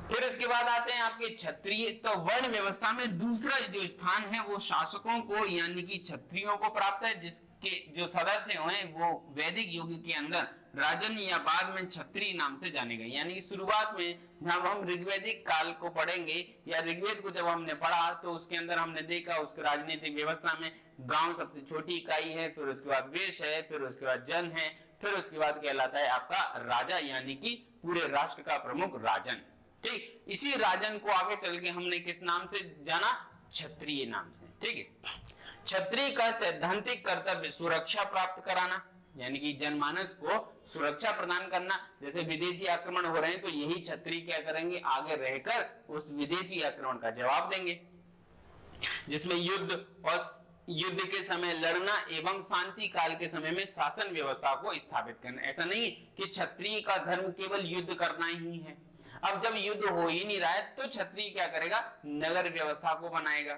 फिर उसके बाद आते हैं आपके क्षत्रिय। तो वर्ण व्यवस्था में दूसरा जो स्थान है वो शासकों को यानी कि क्षत्रियों को प्राप्त है, जिसके जो सदस्य हैं वो वैदिक युग के अंदर राजन या बाद में क्षत्रिय नाम से जाने गए। यानी कि शुरुआत में जब हम ऋग्वेदिक काल को पढ़ेंगे या ऋग्वेद को जब हमने पढ़ा तो उसके अंदर हमने देखा उसके राजनीतिक व्यवस्था में गांव सबसे छोटी इकाई है, फिर उसके बाद वेश है, फिर उसके बाद जन है, फिर उसके बाद कहलाता है आपका राजा, यानी कि पूरे राष्ट्र का प्रमुख राजन। ठीक, इसी राजन को आगे चल के हमने किस नाम से जाना? क्षत्रिय नाम से। ठीक है, क्षत्रिय का सैद्धांतिक कर्तव्य सुरक्षा प्राप्त कराना, यानी कि जनमानस को सुरक्षा प्रदान करना। जैसे विदेशी आक्रमण हो रहे हैं तो यही क्षत्रिय क्या करेंगे? आगे रहकर उस विदेशी आक्रमण का जवाब देंगे, जिसमें युद्ध के समय लड़ना एवं शांति काल के समय में शासन व्यवस्था को स्थापित करना। ऐसा नहीं कि क्षत्रिय का धर्म केवल युद्ध करना ही है। अब जब युद्ध हो ही नहीं रहा है तो क्षत्रिय क्या करेगा? नगर व्यवस्था को बनाएगा,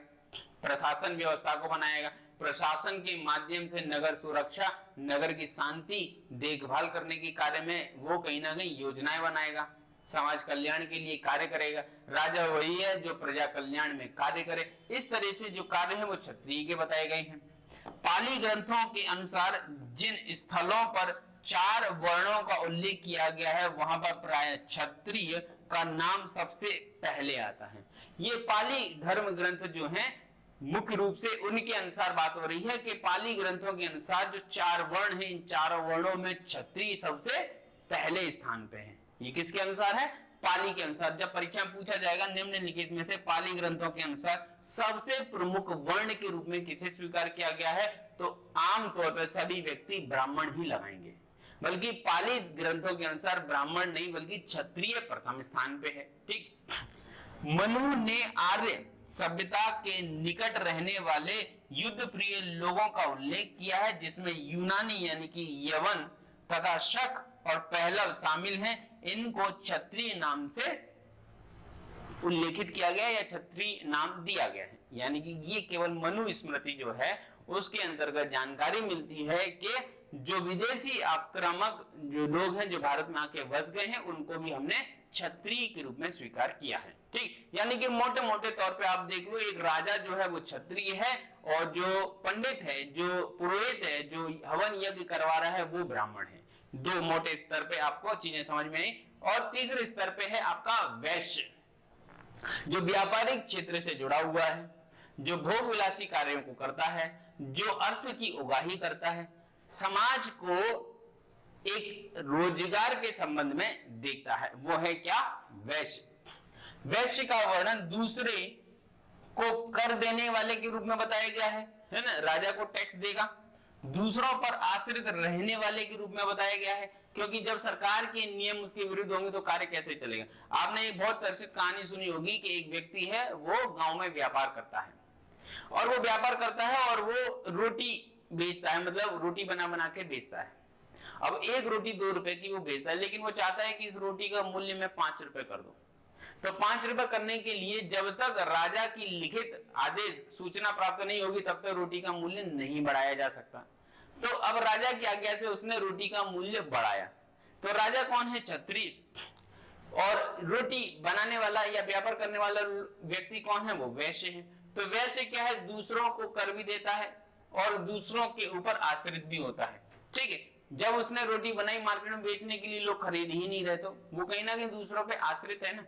प्रशासन व्यवस्था को बनाएगा, प्रशासन के माध्यम से नगर सुरक्षा, नगर की शांति देखभाल करने के कार्य में वो कहीं ना कहीं योजनाएं बनाएगा, समाज कल्याण के लिए कार्य करेगा। राजा वही है जो प्रजा कल्याण में कार्य करे। इस तरह से जो कार्य है वो क्षत्रिय के बताए गए हैं। पाली ग्रंथों के अनुसार जिन स्थलों पर 4 वर्णों का उल्लेख किया गया है वहां पर प्राय क्षत्रिय का नाम सबसे पहले आता है। ये पाली धर्म ग्रंथ जो हैं मुख्य रूप से उनके अनुसार बात हो रही है कि पाली ग्रंथों के अनुसार जो 4 वर्ण हैं, इन 4 वर्णों में क्षत्रिय सबसे पहले स्थान पे है। ये किसके अनुसार है? पाली के अनुसार। जब परीक्षा में पूछा जाएगा निम्नलिखित में से पाली ग्रंथों के अनुसार सबसे प्रमुख वर्ण के रूप में किसे स्वीकार किया गया है, तो आमतौर पर सभी व्यक्ति ब्राह्मण ही लगाएंगे। बल्कि पाली ग्रंथों के अनुसार ब्राह्मण नहीं बल्कि क्षत्रिय प्रथम स्थान पे है। ठीक, मनु ने आर्य सभ्यता के निकट रहने वाले युद्ध प्रिय लोगों का उल्लेख किया है, जिसमें यूनानी यानी कि यवन तथा शक और पहलव शामिल हैं। इनको क्षत्रिय नाम से उल्लेखित किया गया या क्षत्रिय नाम दिया गया है। यानी कि ये केवल मनु स्मृति जो है उसके अंतर्गत जानकारी मिलती है कि जो विदेशी आक्रामक जो लोग हैं जो भारत में आके बस गए हैं उनको भी हमने क्षत्रिय के रूप में स्वीकार किया है। ठीक, यानी कि मोटे मोटे तौर पे आप देख लो, एक राजा जो है वो क्षत्रिय है और जो पंडित है, जो पुरोहित है, जो हवन यज्ञ करवा रहा है वो ब्राह्मण है। दो मोटे स्तर पे आपको चीजें समझ में आई। और तीसरे स्तर पे है आपका वैश्य, जो व्यापारिक क्षेत्र से जुड़ा हुआ है, जो भोग विलासी कार्यों को करता है, जो अर्थ की उगाही करता है, समाज को एक रोजगार के संबंध में देखता है, वो है क्या? वैश्य। वैश्य का वर्णन दूसरे को कर देने वाले के रूप में बताया गया है ना, राजा को टैक्स देगा। दूसरों पर आश्रित रहने वाले के रूप में बताया गया है, क्योंकि जब सरकार के नियम उसके विरुद्ध होंगे तो कार्य कैसे चलेगा। आपने एक बहुत चर्चित कहानी सुनी होगी कि एक व्यक्ति है, वो गांव में व्यापार करता है और वो व्यापार करता है और वो रोटी बेचता है, मतलब रोटी बना बना के बेचता है। अब एक रोटी 2 रुपए की वो बेचता है, लेकिन वो चाहता है कि इस रोटी का मूल्य मैं 5 रुपए कर दूं। तो 5 रुपए करने के लिए जब तक राजा की लिखित आदेश सूचना प्राप्त नहीं होगी तब तक रोटी का मूल्य नहीं बढ़ाया जा सकता। तो अब राजा की आज्ञा से उसने रोटी का मूल्य बढ़ाया। तो राजा कौन है? क्षत्रिय। और रोटी बनाने वाला या व्यापार करने वाला व्यक्ति कौन है? वो वैश्य है। तो वैश्य क्या है? दूसरों को कर भी देता है और दूसरों के ऊपर आश्रित भी होता है। ठीक है, जब उसने रोटी बनाई मार्केट में बेचने के लिए लोग खरीद ही नहीं रहे, तो वो कहीं ना कहीं दूसरों पे आश्रित है ना।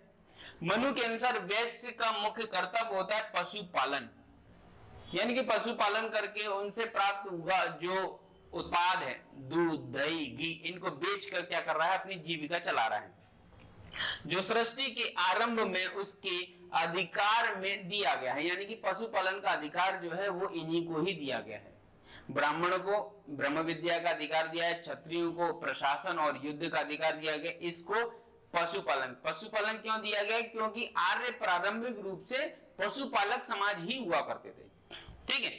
मनु के अनुसार वैश्य का मुख्य कर्तव्य होता है पशुपालन, यानी कि पशुपालन करके उनसे प्राप्त हुआ जो उत्पाद है, दूध, दही, घी, इनको बेचकर क्या कर रहा है? अपनी जीविका चला रहा है, जो सृष्टि के आरंभ में उसके अधिकार में दिया गया है। यानी कि पशुपालन का अधिकार जो है वो इन्हीं को ही दिया गया है। ब्राह्मण को ब्रह्म विद्या का अधिकार दिया है, क्षत्रियों को प्रशासन और युद्ध का अधिकार दिया गया, इसको पशुपालन क्यों दिया गया? क्योंकि आर्य प्रारंभिक रूप से पशुपालक समाज ही हुआ करते थे। ठीक है,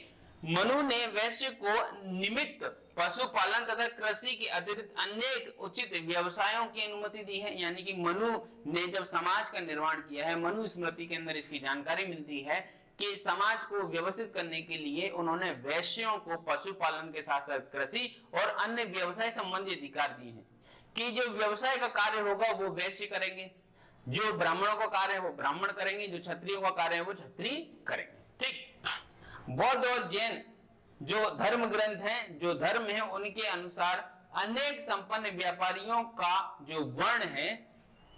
मनु ने वैश्य को निमित्त पशुपालन तथा कृषि के अतिरिक्त अनेक उचित व्यवसायों की अनुमति दी है। यानी कि मनु ने जब समाज का निर्माण किया है, मनु स्मृति के अंदर इसकी जानकारी मिलती है कि समाज को व्यवस्थित करने के लिए उन्होंने वैश्यों को पशुपालन के साथ साथ कृषि और अन्य व्यवसाय संबंधी अधिकार दिए हैं कि जो व्यवसाय का कार्य होगा वो वैश्य करेंगे, जो ब्राह्मणों का कार्य है वो ब्राह्मण करेंगे, जो क्षत्रियों का कार्य है वो क्षत्रिय करेंगे। ठीक, बौद्ध और जैन जो धर्म ग्रंथ हैं, जो धर्म है, उनके अनुसार अनेक संपन्न व्यापारियों का जो वर्ण है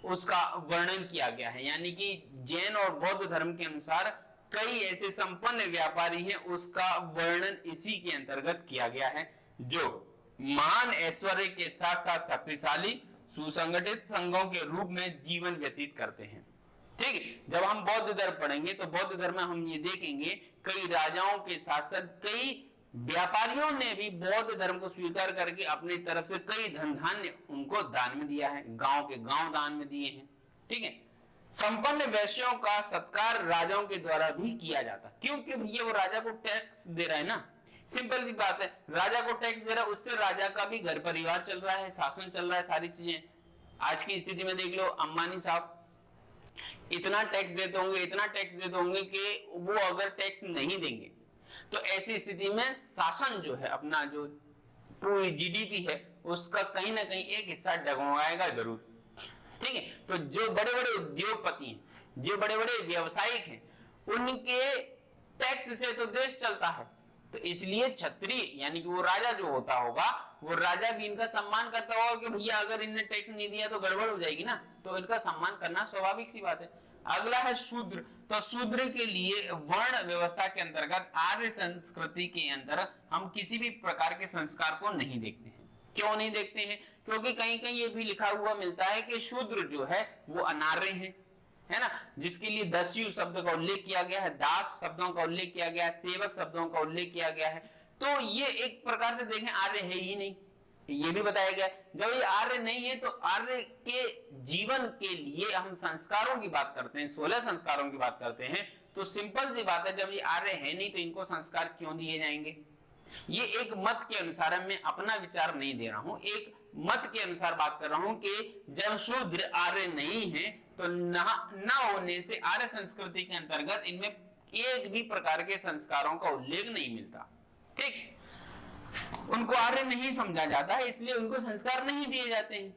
उसका वर्णन किया गया है। यानी कि जैन और बौद्ध धर्म के अनुसार कई ऐसे संपन्न व्यापारी हैं, उसका वर्णन इसी के अंतर्गत किया गया है, जो महान ऐश्वर्य के साथ साथ शक्तिशाली सुसंगठित संघों के रूप में जीवन व्यतीत करते हैं। ठीक है, जब हम बौद्ध धर्म पढ़ेंगे तो बौद्ध धर्म में हम ये देखेंगे कई राजाओं के साथ साथ कई व्यापारियों ने भी बौद्ध धर्म को स्वीकार करके अपनी तरफ से कई धन धान्य उनको दान में दिया है, गांव के गांव दान में दिए हैं। ठीक है, संपन्न वैश्यों का सत्कार राजाओं के द्वारा भी किया जाता, क्योंकि भैया वो राजा को टैक्स दे रहा है ना। सिंपल सी बात है, राजा को टैक्स दे रहा है, उससे राजा का भी घर परिवार चल रहा है, शासन चल रहा है, सारी चीजें। आज की स्थिति में देख लो, अंबानी साहब इतना टैक्स देते होंगे, इतना टैक्स देते होंगे कि वो अगर टैक्स नहीं देंगे तो ऐसी स्थिति में शासन जो है अपना जो पूरी जीडीपी है उसका कहीं ना कहीं एक हिस्सा डगमगाएगा जरूर। ठीक है, तो जो बड़े बड़े उद्योगपति हैं, जो बड़े बड़े व्यवसायिक हैं, उनके टैक्स से तो देश चलता है। तो इसलिए क्षत्रिय यानी कि वो राजा जो होता होगा, वो राजा भी इनका सम्मान करता होगा कि भैया अगर इनने टैक्स नहीं दिया तो गड़बड़ हो जाएगी ना, तो इनका सम्मान करना स्वाभाविक सी बात है। अगला है शूद्र। तो शूद्र के लिए वर्ण व्यवस्था के अंतर्गत आर्य संस्कृति के अंदर हम किसी भी प्रकार के संस्कार को नहीं देखते हैं। क्यों नहीं देखते हैं? क्योंकि कहीं कहीं ये भी लिखा हुआ मिलता है कि शूद्र जो है वो अनार्य है ना, जिसके लिए दस्यु शब्द का उल्लेख किया गया है, दास शब्दों का उल्लेख किया गया है, सेवक शब्दों का उल्लेख किया गया है। तो ये एक प्रकार से देखें आर्य है ही नहीं। ये भी बताया गया। जब ये आर्य नहीं है तो आर्य के जीवन के लिए हम संस्कारों की बात करते हैं, 16 संस्कारों की बात करते हैं। तो सिंपल सी बात है, जब ये आर्य है नहीं तो इनको संस्कार क्यों दिए जाएंगे? ये एक मत के अनुसार, मैं अपना विचार नहीं दे रहा हूं, एक मत के अनुसार बात कर रहा हूं कि जब शूद्र आर्य नहीं है तो न होने से आर्य संस्कृति के अंतर्गत इनमें एक भी प्रकार के संस्कारों का उल्लेख नहीं मिलता। ठीक, उनको आर्य नहीं समझा जाता है, इसलिए उनको संस्कार नहीं दिए जाते हैं।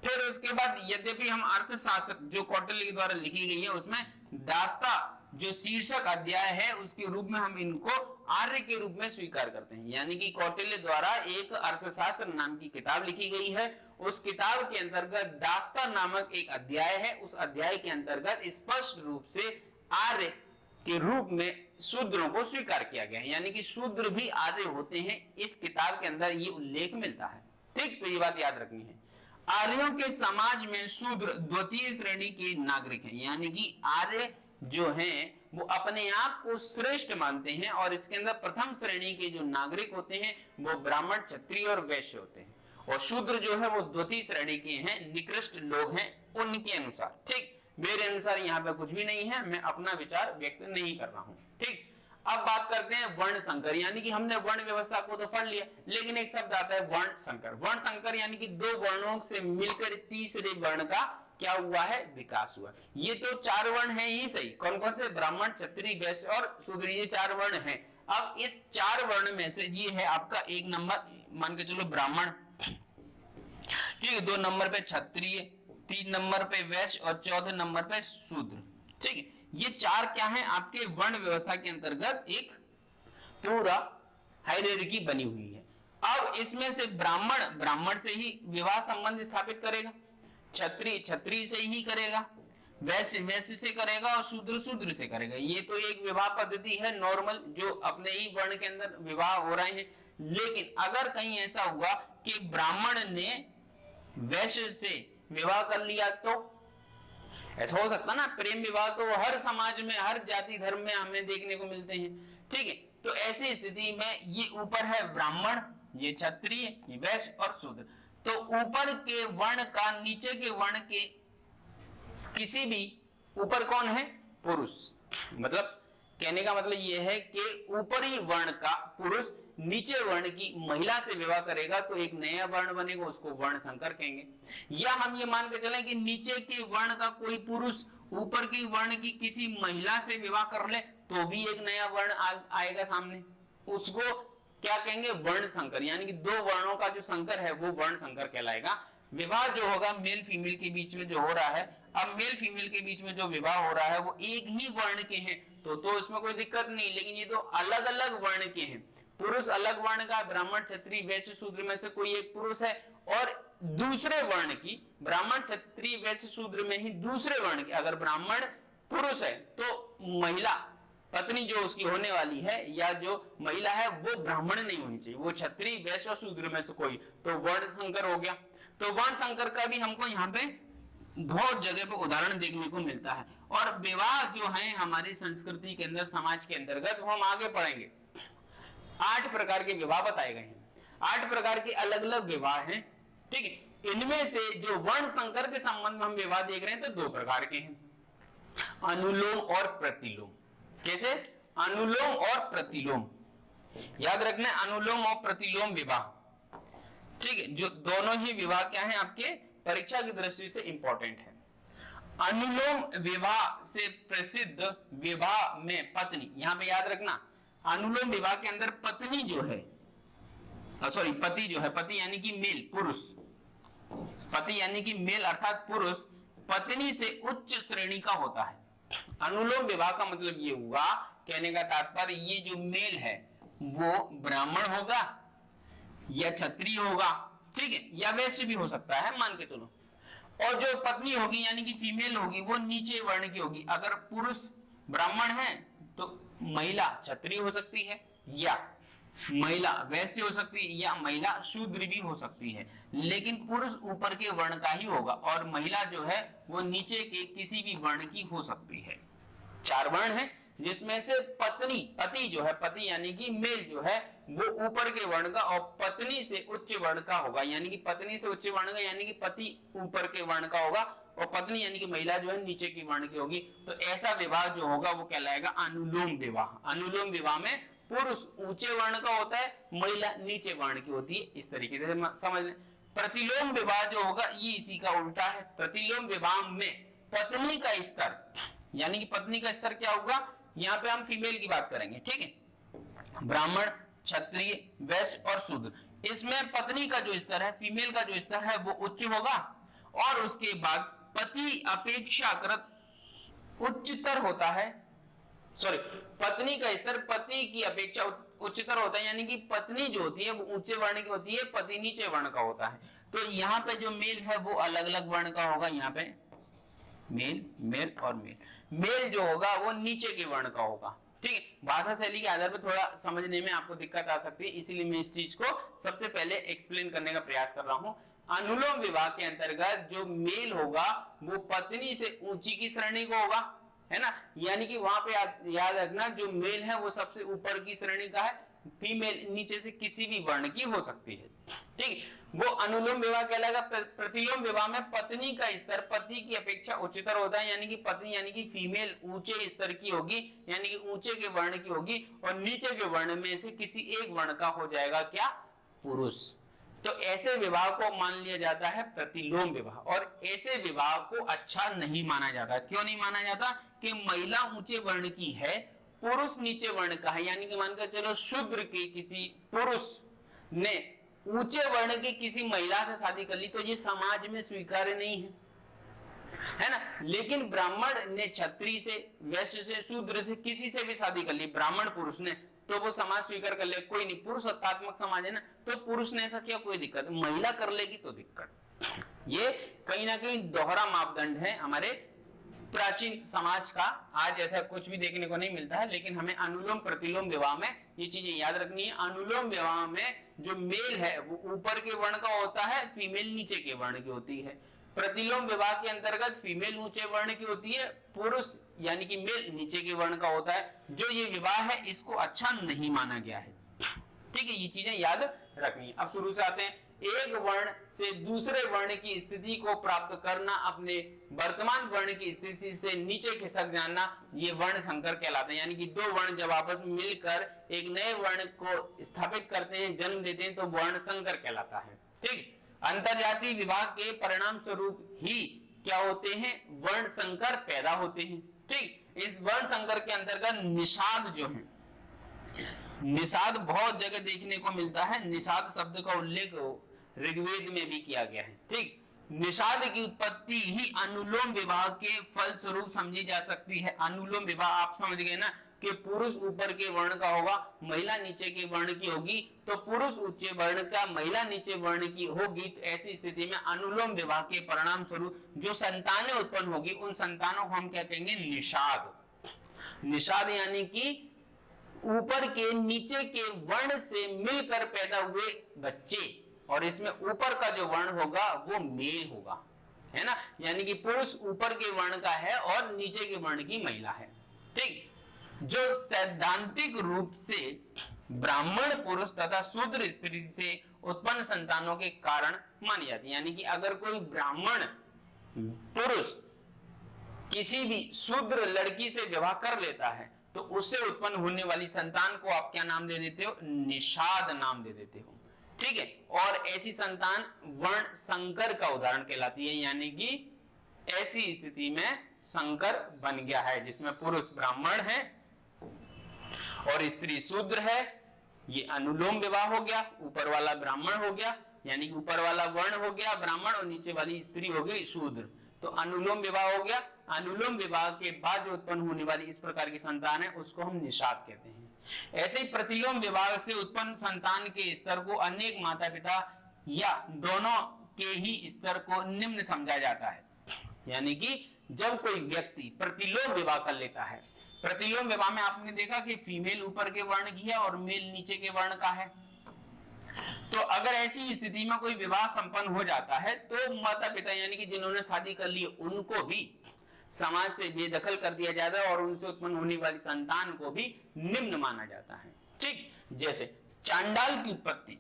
फिर उसके बाद यद्यपि हम अर्थशास्त्र जो कौटिल्य के द्वारा लिखी गई है उसमें दास्ता जो शीर्षक अध्याय है उसके रूप में हम इनको आर्य के रूप में स्वीकार करते हैं। यानी कि कौटिल्य द्वारा एक अर्थशास्त्र नाम की किताब लिखी गई है, उस किताब के अंतर्गत दास्ता नामक एक अध्याय है, उस अध्याय के अंतर्गत स्पष्ट रूप से आर्य के रूप में शूद्रों को स्वीकार किया गया है। यानी कि शूद्र भी आर्य होते हैं, इस किताब के अंदर ये उल्लेख मिलता है। ठीक, तो ये बात याद रखनी है। आर्यों के समाज में शूद्र द्वितीय श्रेणी के नागरिक हैं। यानी कि आर्य जो हैं वो अपने आप को श्रेष्ठ मानते हैं और इसके अंदर प्रथम श्रेणी के जो नागरिक होते हैं वो ब्राह्मण, क्षत्रिय और वैश्य होते हैं, और शूद्र जो है वो द्वितीय श्रेणी के हैं, निकृष्ट लोग हैं उनके अनुसार। ठीक, मेरे अनुसार यहाँ पे कुछ भी नहीं है, मैं अपना विचार व्यक्त नहीं कर रहा हूँ। ठीक, अब बात करते हैं वर्ण संकर। यानी कि हमने वर्ण व्यवस्था को तो पढ़ लिया, लेकिन एक शब्द आता है वर्ण संकर। वर्ण संकर यानी कि दो वर्णों से मिलकर तीसरे वर्ण का क्या हुआ है? विकास हुआ। ये तो 4 वर्ण है ही सही, कौन कौन से? ब्राह्मण, क्षत्रिय, वैश्य और शूद्र, ये 4 वर्ण हैं। अब इस 4 वर्ण में से ये है आपका 1 नंबर मान के चलो ब्राह्मण, ठीक है, 2 नंबर पे क्षत्रिय, 3 नंबर पे वैश्य और 4थे नंबर पे शूद्र। ठीक है, ये 4 क्या है? आपके वर्ण व्यवस्था के अंतर्गत एक पूरा हायरार्की बनी हुई है। अब इसमें से ब्राह्मण से ही विवाह संबंध स्थापित करेगा, क्षत्रिय से ही करेगा, वैश्य से करेगा और शूद्र से करेगा। ये तो एक विवाह पद्धति है नॉर्मल, जो अपने ही वर्ण के अंदर विवाह हो रहे हैं। लेकिन अगर कहीं ऐसा हुआ कि ब्राह्मण ने वैश्य से विवाह कर लिया तो ऐसा हो सकता ना, प्रेम विवाह तो हर समाज में, हर जाति धर्म में हमें देखने को मिलते हैं। ठीक है, तो ऐसी स्थिति में ये ऊपर है ब्राह्मण, ये क्षत्रिय, ये वैश्य और शूद्र। तो ऊपर के वर्ण का नीचे के वर्ण के किसी भी, ऊपर कौन है? पुरुष। मतलब कहने का मतलब यह है कि ऊपरी वर्ण का पुरुष नीचे वर्ण की महिला से विवाह करेगा तो एक नया वर्ण बनेगा, उसको वर्ण संकर कहेंगे। या हम ये मान के चलें कि नीचे के वर्ण का कोई पुरुष ऊपर की वर्ण की किसी महिला से विवाह कर ले तो भी एक नया वर्ण आएगा सामने, उसको क्या कहेंगे? वर्ण संकर। यानी कि 2 वर्णों का जो संकर है वो वर्ण संकर कहलाएगा। विवाह जो होगा मेल फीमेल के बीच में जो हो रहा है, अब मेल फीमेल के बीच में जो विवाह हो रहा है वो एक ही वर्ण के हैं तो इसमें कोई दिक्कत नहीं। लेकिन ये तो अलग अलग वर्ण के हैं, पुरुष अलग वर्ण का, ब्राह्मण, क्षत्रिय, वैश्य, शूद्र में से कोई एक पुरुष है, और दूसरे वर्ण की, ब्राह्मण, क्षत्रिय, वैश्य, शूद्र में ही दूसरे वर्ण की अगर ब्राह्मण पुरुष है तो महिला, पत्नी जो उसकी होने वाली है या जो महिला है वो ब्राह्मण नहीं होनी चाहिए, वो क्षत्रिय, वैश्य और शूद्र में से कोई, तो वर्ण संकर हो गया। तो वर्ण संकर का भी हमको यहाँ पे बहुत जगह पे उदाहरण देखने को मिलता है। और विवाह जो है हमारी संस्कृति के अंदर, समाज के अंतर्गत, वो हम आगे पढ़ेंगे। 8 प्रकार के विवाह बताए गए हैं, 8 प्रकार के अलग अलग विवाह हैं। ठीक है, इनमें से जो वर्ण संकर के संबंध में हम विवाह देख रहे हैं तो 2 प्रकार के हैं, अनुलोम और प्रतिलोम। कैसे? अनुलोम और प्रतिलोम, याद रखना, अनुलोम और प्रतिलोम विवाह। ठीक है, जो दोनों ही विवाह क्या है आपके परीक्षा की दृष्टि से इंपॉर्टेंट है। अनुलोम विवाह से प्रसिद्ध विवाह में पत्नी, यहां पे याद रखना, अनुलोम विवाह के अंदर पत्नी जो है, सॉरी पति जो है, पति यानी कि मेल, पुरुष, पति यानी कि मेल अर्थात पुरुष पत्नी से उच्च श्रेणी का होता है। अनुलोम विवाह का मतलब ये हुआ, कहने का तात्पर्य ये जो मेल है वो ब्राह्मण होगा या क्षत्रिय होगा, ठीक है, या वैश्य भी हो सकता है मान के चलो, और जो पत्नी होगी यानी कि फीमेल होगी वो नीचे वर्ण की होगी। अगर पुरुष ब्राह्मण है तो महिला क्षत्रिय हो सकती है या महिला वैश्य हो सकती है या महिला शूद्र भी हो सकती है, लेकिन पुरुष ऊपर के वर्ण का ही होगा और महिला जो है वो नीचे के किसी भी वर्ण की हो सकती है। 4 वर्ण है जिसमें से पत्नी, पति जो है, पति यानी कि मेल जो है वो ऊपर के वर्ण का और पत्नी से उच्च वर्ण का होगा, यानी कि पत्नी से उच्च वर्ण का, यानी कि पति ऊपर के वर्ण का होगा और पत्नी यानी कि महिला जो है नीचे की वर्ण की होगी। तो ऐसा विवाह जो होगा वो कहलाएगा अनुलोम विवाह। अनुलोम विवाह में पुरुष ऊंचे वर्ण का होता है, महिला नीचे वर्ण की होती है। इस तरीके से समझ लें। प्रतिलोम विवाह जो होगा ये इसी का उल्टा है। प्रतिलोम विवाह में पत्नी का स्तर, यानी कि पत्नी का स्तर क्या होगा, यहाँ पे हम फीमेल की बात करेंगे, ठीक है। ब्राह्मण, क्षत्रिय, वैश्य और शूद्र, इसमें पत्नी का जो स्तर है, फीमेल का जो स्तर है वो उच्च होगा और उसके बाद पति अपेक्षाकृत उच्चतर होता है। सॉरी, पत्नी का स्तर पति की अपेक्षा उच्चतर होता है, यानी कि पत्नी जो होती है वो ऊंचे वर्ण की होती है, पति नीचे वर्ण का होता है। तो यहाँ पे जो मेल है वो अलग अलग वर्ण का होगा, यहाँ पे मेल, मेल और मेल। मेल जो होगा वो नीचे के वर्ण का होगा, ठीक है। भाषा शैली के आधार पर थोड़ा समझने में आपको दिक्कत आ सकती है, इसीलिए मैं इस चीज को सबसे पहले एक्सप्लेन करने का प्रयास कर रहा हूं। अनुलोम विवाह के अंतर्गत जो मेल होगा वो पत्नी से ऊंची की श्रेणी को होगा, है ना, यानी कि वहां पे याद रखना जो मेल है वो सबसे ऊपर की श्रेणी का है, फीमेल नीचे से किसी भी वर्ण की हो सकती है, ठीक। वो अनुलोम विवाह कहलाएगा। प्रतिलोम विवाह में पत्नी का स्तर पति की अपेक्षा उच्चतर होता है, यानी कि पत्नी यानी कि फीमेल ऊंचे स्तर की होगी, यानी कि ऊंचे के वर्ण की होगी और नीचे के वर्ण में से किसी एक वर्ण का हो जाएगा क्या, पुरुष। तो ऐसे विवाह को मान लिया जाता है प्रतिलोम विवाह, और ऐसे विवाह को अच्छा नहीं माना जाता। क्यों नहीं माना जाता, कि महिला ऊंचे वर्ण की है, पुरुष नीचे वर्ण का है, यानी कि मानकर चलो शूद्र के किसी पुरुष ने ऊंचे वर्ण की किसी महिला से शादी कर ली तो ये समाज में स्वीकार्य नहीं है ना। लेकिन ब्राह्मण ने क्षत्रिय से, वैश्य से, शूद्र से किसी से भी शादी कर ली, ब्राह्मण पुरुष ने, तो वो समाज स्वीकार कर ले, कोई नहीं, पुरुषात्मक समाज है ना, तो पुरुष ने ऐसा किया कोई दिक्कत, महिला कर लेगी तो दिक्कत। ये कहीं ना कहीं दोहरा मापदंड है हमारे प्राचीन समाज का। आज ऐसा कुछ भी देखने को नहीं मिलता है, लेकिन हमें अनुलोम प्रतिलोम विवाह में ये चीजें याद रखनी है। अनुलोम विवाह में जो मेल है वो ऊपर के वर्ण का होता है, फीमेल नीचे के वर्ण की होती है। प्रतिलोम विवाह के अंतर्गत फीमेल ऊंचे वर्ण की होती है, पुरुष यानी कि मेल नीचे के वर्ण का होता है। जो ये विवाह है इसको अच्छा नहीं माना गया है, ठीक है, ये चीजें याद रखनी है। अब शुरू से आते हैं। एक वर्ण से दूसरे वर्ण की स्थिति को प्राप्त करना, अपने वर्तमान वर्ण की स्थिति से नीचे खिसक जाना, ये वर्ण संकर कहलाते हैं। यानी कि दो वर्ण जब आपस में मिलकर एक नए वर्ण को स्थापित करते हैं, जन्म देते हैं, तो वर्ण संकर कहलाता है, ठीक। अंतरजातीय विवाह के परिणाम स्वरूप ही क्या होते हैं, वर्ण संकर पैदा होते हैं, ठीक। इस वर्ण संकर के अंतर्गत निषाद जो है, निषाद बहुत जगह देखने को मिलता है। निषाद शब्द का उल्लेख ऋग्वेद में भी किया गया है, ठीक। निषाद की उत्पत्ति ही अनुलोम विवाह के फल स्वरूप समझी जा सकती है। अनुलोम विवाह आप समझ गए ना, कि पुरुष ऊपर के वर्ण का होगा, महिला नीचे के वर्ण की होगी, तो पुरुष ऊंचे वर्ण का, महिला नीचे वर्ण की होगी। तो ऐसी स्थिति में अनुलोम विवाह के परिणाम स्वरूप जो संतानें उत्पन्न होगी, उन संतानों को हम क्या कहेंगे, निषाद। निषाद यानी कि ऊपर के नीचे के वर्ण से मिलकर पैदा हुए बच्चे, और इसमें ऊपर का जो वर्ण होगा वो मेल होगा, है ना, यानी कि पुरुष ऊपर के वर्ण का है और नीचे के वर्ण की महिला है, ठीक। जो सैद्धांतिक रूप से ब्राह्मण पुरुष तथा शूद्र स्त्री से उत्पन्न संतानों के कारण मानी जाती है। यानी कि अगर कोई ब्राह्मण पुरुष किसी भी शूद्र लड़की से विवाह कर लेता है तो उससे उत्पन्न होने वाली संतान को आप क्या नाम दे देते हो, निषाद नाम दे देते हो, ठीक है। और ऐसी संतान वर्ण संकर का उदाहरण कहलाती है, यानी कि ऐसी स्थिति में संकर बन गया है, जिसमें पुरुष ब्राह्मण है और स्त्री शूद्र है। ये अनुलोम विवाह हो गया, ऊपर वाला ब्राह्मण हो गया, यानी कि ऊपर वाला वर्ण हो गया ब्राह्मण और नीचे वाली स्त्री हो गई शूद्र, तो अनुलोम विवाह हो गया। अनुलोम विवाह के बाद जो उत्पन्न होने वाली इस प्रकार की संतान है उसको हम निषाद कहते हैं। ऐसे ही प्रतिलोम विवाह से उत्पन्न संतान के स्तर को अनेक माता पिता या दोनों के ही स्तर को निम्न समझा जाता है। यानी कि जब कोई व्यक्ति प्रतिलोम विवाह कर लेता है, प्रतिलोम विवाह में आपने देखा कि फीमेल ऊपर के वर्ण की है और मेल नीचे के वर्ण का है, तो अगर ऐसी स्थिति में कोई विवाह संपन्न हो जाता है तो माता पिता यानी कि जिन्होंने शादी कर ली उनको भी समाज से बेदखल कर दिया जाता है और उनसे उत्पन्न होने वाली संतान को भी निम्न माना जाता है, ठीक। जैसे चांडाल की उत्पत्ति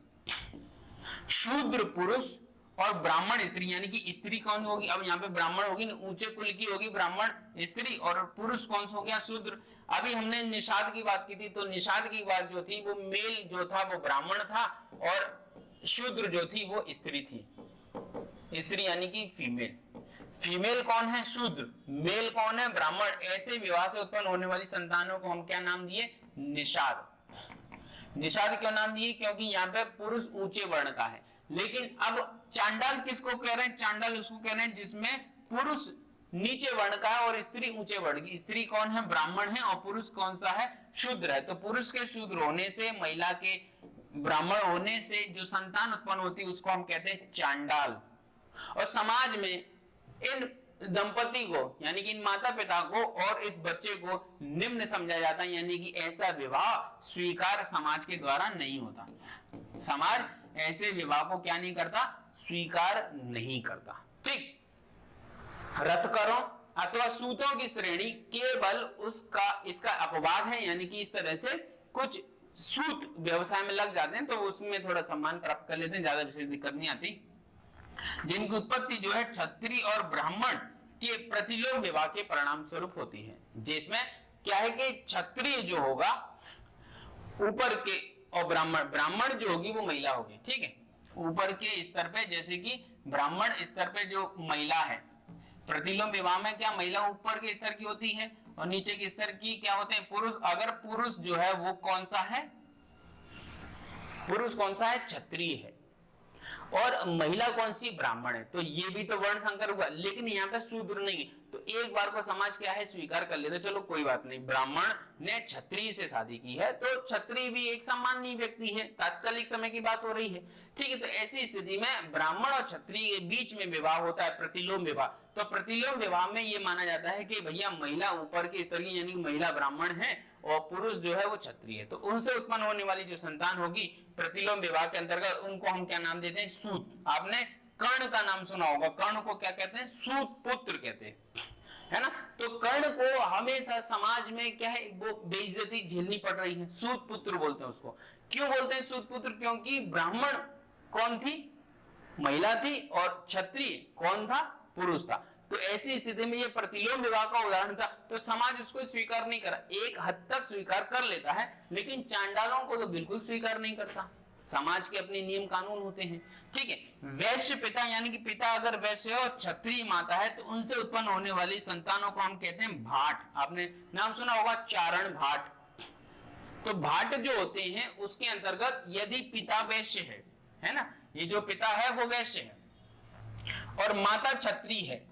शूद्र पुरुष और ब्राह्मण स्त्री, यानी कि स्त्री कौन होगी, अब यहाँ पे ब्राह्मण होगी, ऊंचे कुल की होगी ब्राह्मण स्त्री, और पुरुष कौन सा हो गया, शूद्र। अभी हमने निषाद की बात की थी, तो निषाद की बात जो थी वो मेल जो था वो ब्राह्मण था और शूद्र जो थी वो स्त्री थी। स्त्री यानी कि फीमेल। फीमेल कौन है, शूद्र। मेल कौन है, ब्राह्मण। ऐसे विवाह से उत्पन्न होने वाली संतानों को हम क्या नाम दिए, निषाद। निषाद क्यों नाम दिए, क्योंकि यहाँ पे पुरुष ऊंचे वर्ण का है। लेकिन अब चांडाल किसको कह रहे हैं, चांडाल उसको कह रहे हैं जिसमें पुरुष नीचे वर्ण का है और स्त्री ऊंचे वर्ण की। स्त्री कौन है, ब्राह्मण है, और पुरुष कौन सा है, शूद्र है। तो पुरुष के शूद्र होने से, महिला के ब्राह्मण होने से जो संतान उत्पन्न होती है उसको हम कहते हैं चांडाल। और समाज में इन दंपति को यानी कि इन माता पिता को और इस बच्चे को निम्न समझा जाता है, यानी कि ऐसा विवाह स्वीकार समाज के द्वारा नहीं होता। समाज ऐसे विवाह को क्या नहीं करता, स्वीकार नहीं करता। ठीक, रथकरों अथवा सूतों की श्रेणी केवल उसका इसका अपवाद है, यानी कि इस तरह से कुछ सूत व्यवसाय में लग जाते हैं तो उसमें थोड़ा सम्मान प्राप्त कर लेते हैं, ज्यादा विशेष दिक्कत नहीं आती। जिनकी उत्पत्ति जो है क्षत्रिय और ब्राह्मण के प्रतिलोम विवाह के परिणाम स्वरूप होती है। जिसमें क्या है कि क्षत्रिय जो होगा ऊपर के और ब्राह्मण जो होगी वो महिला होगी। ठीक है, ऊपर के स्तर पे, जैसे कि ब्राह्मण स्तर पे जो महिला है, प्रतिलोम विवाह में क्या महिला ऊपर के स्तर की होती है और नीचे के स्तर की क्या होते हैं, पुरुष। अगर पुरुष जो है वो कौन सा है, पुरुष कौन सा है, क्षत्रिय है, और महिला कौन सी, ब्राह्मण है। तो ये भी तो वर्ण संकर हुआ, लेकिन यहाँ पे शूद्र नहीं। तो एक बार को समाज क्या है, स्वीकार कर लेते, चलो कोई बात नहीं, ब्राह्मण ने क्षत्रिय से शादी की है तो क्षत्रिय भी एक सम्माननीय व्यक्ति है, तात्कालिक समय की बात हो रही है। ठीक है, तो ऐसी स्थिति में ब्राह्मण और क्षत्रिय के बीच में विवाह होता है, प्रतिलोम विवाह। तो प्रतिलोम विवाह में ये माना जाता है कि भैया महिला ऊपर के स्तर की यानी महिला ब्राह्मण है और पुरुष जो है वो क्षत्रिय है, तो उनसे उत्पन्न होने वाली जो संतान होगी प्रतिलोम विवाह के अंतर्गत, उनको हम क्या नाम देते हैं, सूत। आपने कर्ण का नाम सुना होगा, कर्ण को क्या कहते हैं, सूत पुत्र कहते हैं, है ना। तो कर्ण को हमेशा समाज में क्या है, वो बेइज्जती झेलनी पड़ रही है, सूत पुत्र बोलते हैं उसको। क्यों बोलते हैं सूत पुत्र, क्योंकि ब्राह्मण कौन थी, महिला थी, और क्षत्रिय कौन था, पुरुष था। तो ऐसी स्थिति में ये प्रतिलोम विवाह का उदाहरण था, तो समाज उसको स्वीकार नहीं करा। एक हद तक स्वीकार कर लेता है, लेकिन चांडालों को तो बिल्कुल स्वीकार नहीं करता। समाज के अपने नियम कानून होते हैं। ठीक है, वैश्य पिता यानी कि पिता अगर वैश्य और क्षत्रिय माता है तो उनसे उत्पन्न होने वाली संतानों को हम कहते हैं भाट। आपने नाम सुना होगा चारण भाट। तो भाट जो होते हैं उसके अंतर्गत यदि पिता वैश्य है ना, ये जो पिता है वो वैश्य है और माता क्षत्रिय है,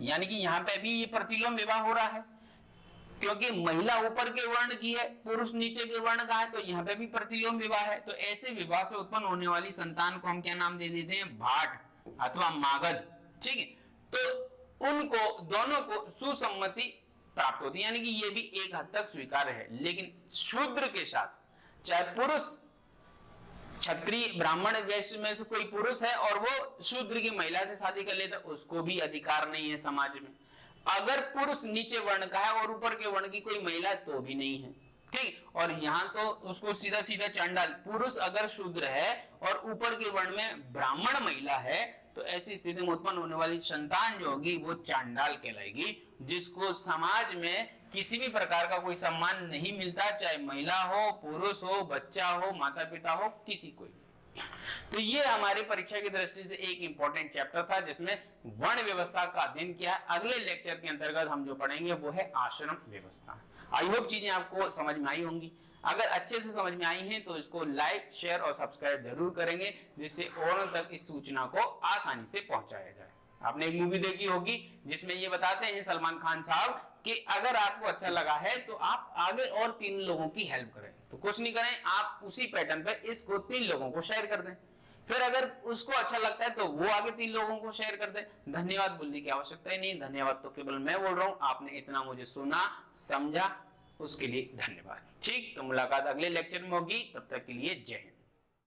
यानी कि यहाँ पे भी ये प्रतिलोम विवाह हो रहा है, क्योंकि महिला ऊपर के वर्ण की है, पुरुष नीचे के वर्ण का है, तो यहाँ पे भी प्रतिलोम विवाह है। तो ऐसे विवाह से उत्पन्न होने वाली संतान को हम क्या नाम दे देते हैं, भाट अथवा मागध। ठीक है, तो उनको दोनों को सुसम्मति प्राप्त होती है, यानी कि ये भी एक हद तक स्वीकार्य है। लेकिन शूद्र के साथ चाहे पुरुष क्षत्रिय ब्राह्मण वैश्य में से कोई पुरुष है और वो शूद्र की महिला से शादी कर लेता, उसको भी अधिकार नहीं है समाज में। अगर पुरुष नीचे वर्ण का है और ऊपर के वर्ण की कोई महिला तो भी नहीं है। ठीक, और यहाँ तो उसको सीधा सीधा चांडाल, पुरुष अगर शूद्र है और ऊपर के वर्ण में ब्राह्मण महिला है तो ऐसी स्थिति में उत्पन्न होने वाली संतान जो होगी वो चांडाल कहलाएगी, जिसको समाज में किसी भी प्रकार का कोई सम्मान नहीं मिलता, चाहे महिला हो, पुरुष हो, बच्चा हो, माता पिता हो, किसी को। तो ये हमारी परीक्षा की दृष्टि से एक इंपॉर्टेंट चैप्टर था जिसमें वर्ण व्यवस्था का अध्ययन किया। अगले लेक्चर के अंतर्गत हम जो पढ़ेंगे वो है आश्रम व्यवस्था। आई होप चीजें आपको समझ में आई होंगी। अगर अच्छे से समझ में आई हैं तो इसको लाइक, शेयर और सब्सक्राइब जरूर करेंगे, जिससे औरों तक इस सूचना को आसानी से पहुंचाया जाए। आपने एक मूवी देखी होगी जिसमें ये बताते हैं सलमान खान साहब कि अगर आपको अच्छा लगा है तो आप आगे और 3 लोगों की हेल्प करें। तो कुछ नहीं करें, आप उसी पैटर्न पे इसको 3 लोगों को शेयर कर दें, फिर अगर उसको अच्छा लगता है तो वो आगे 3 लोगों को शेयर कर दें। धन्यवाद बोलने की आवश्यकता ही नहीं, धन्यवाद तो केवल मैं बोल रहा हूं। आपने इतना मुझे सुना, समझा, उसके लिए धन्यवाद। ठीक, तो मुलाकात अगले लेक्चर में होगी, तब तक के लिए जय हिंद।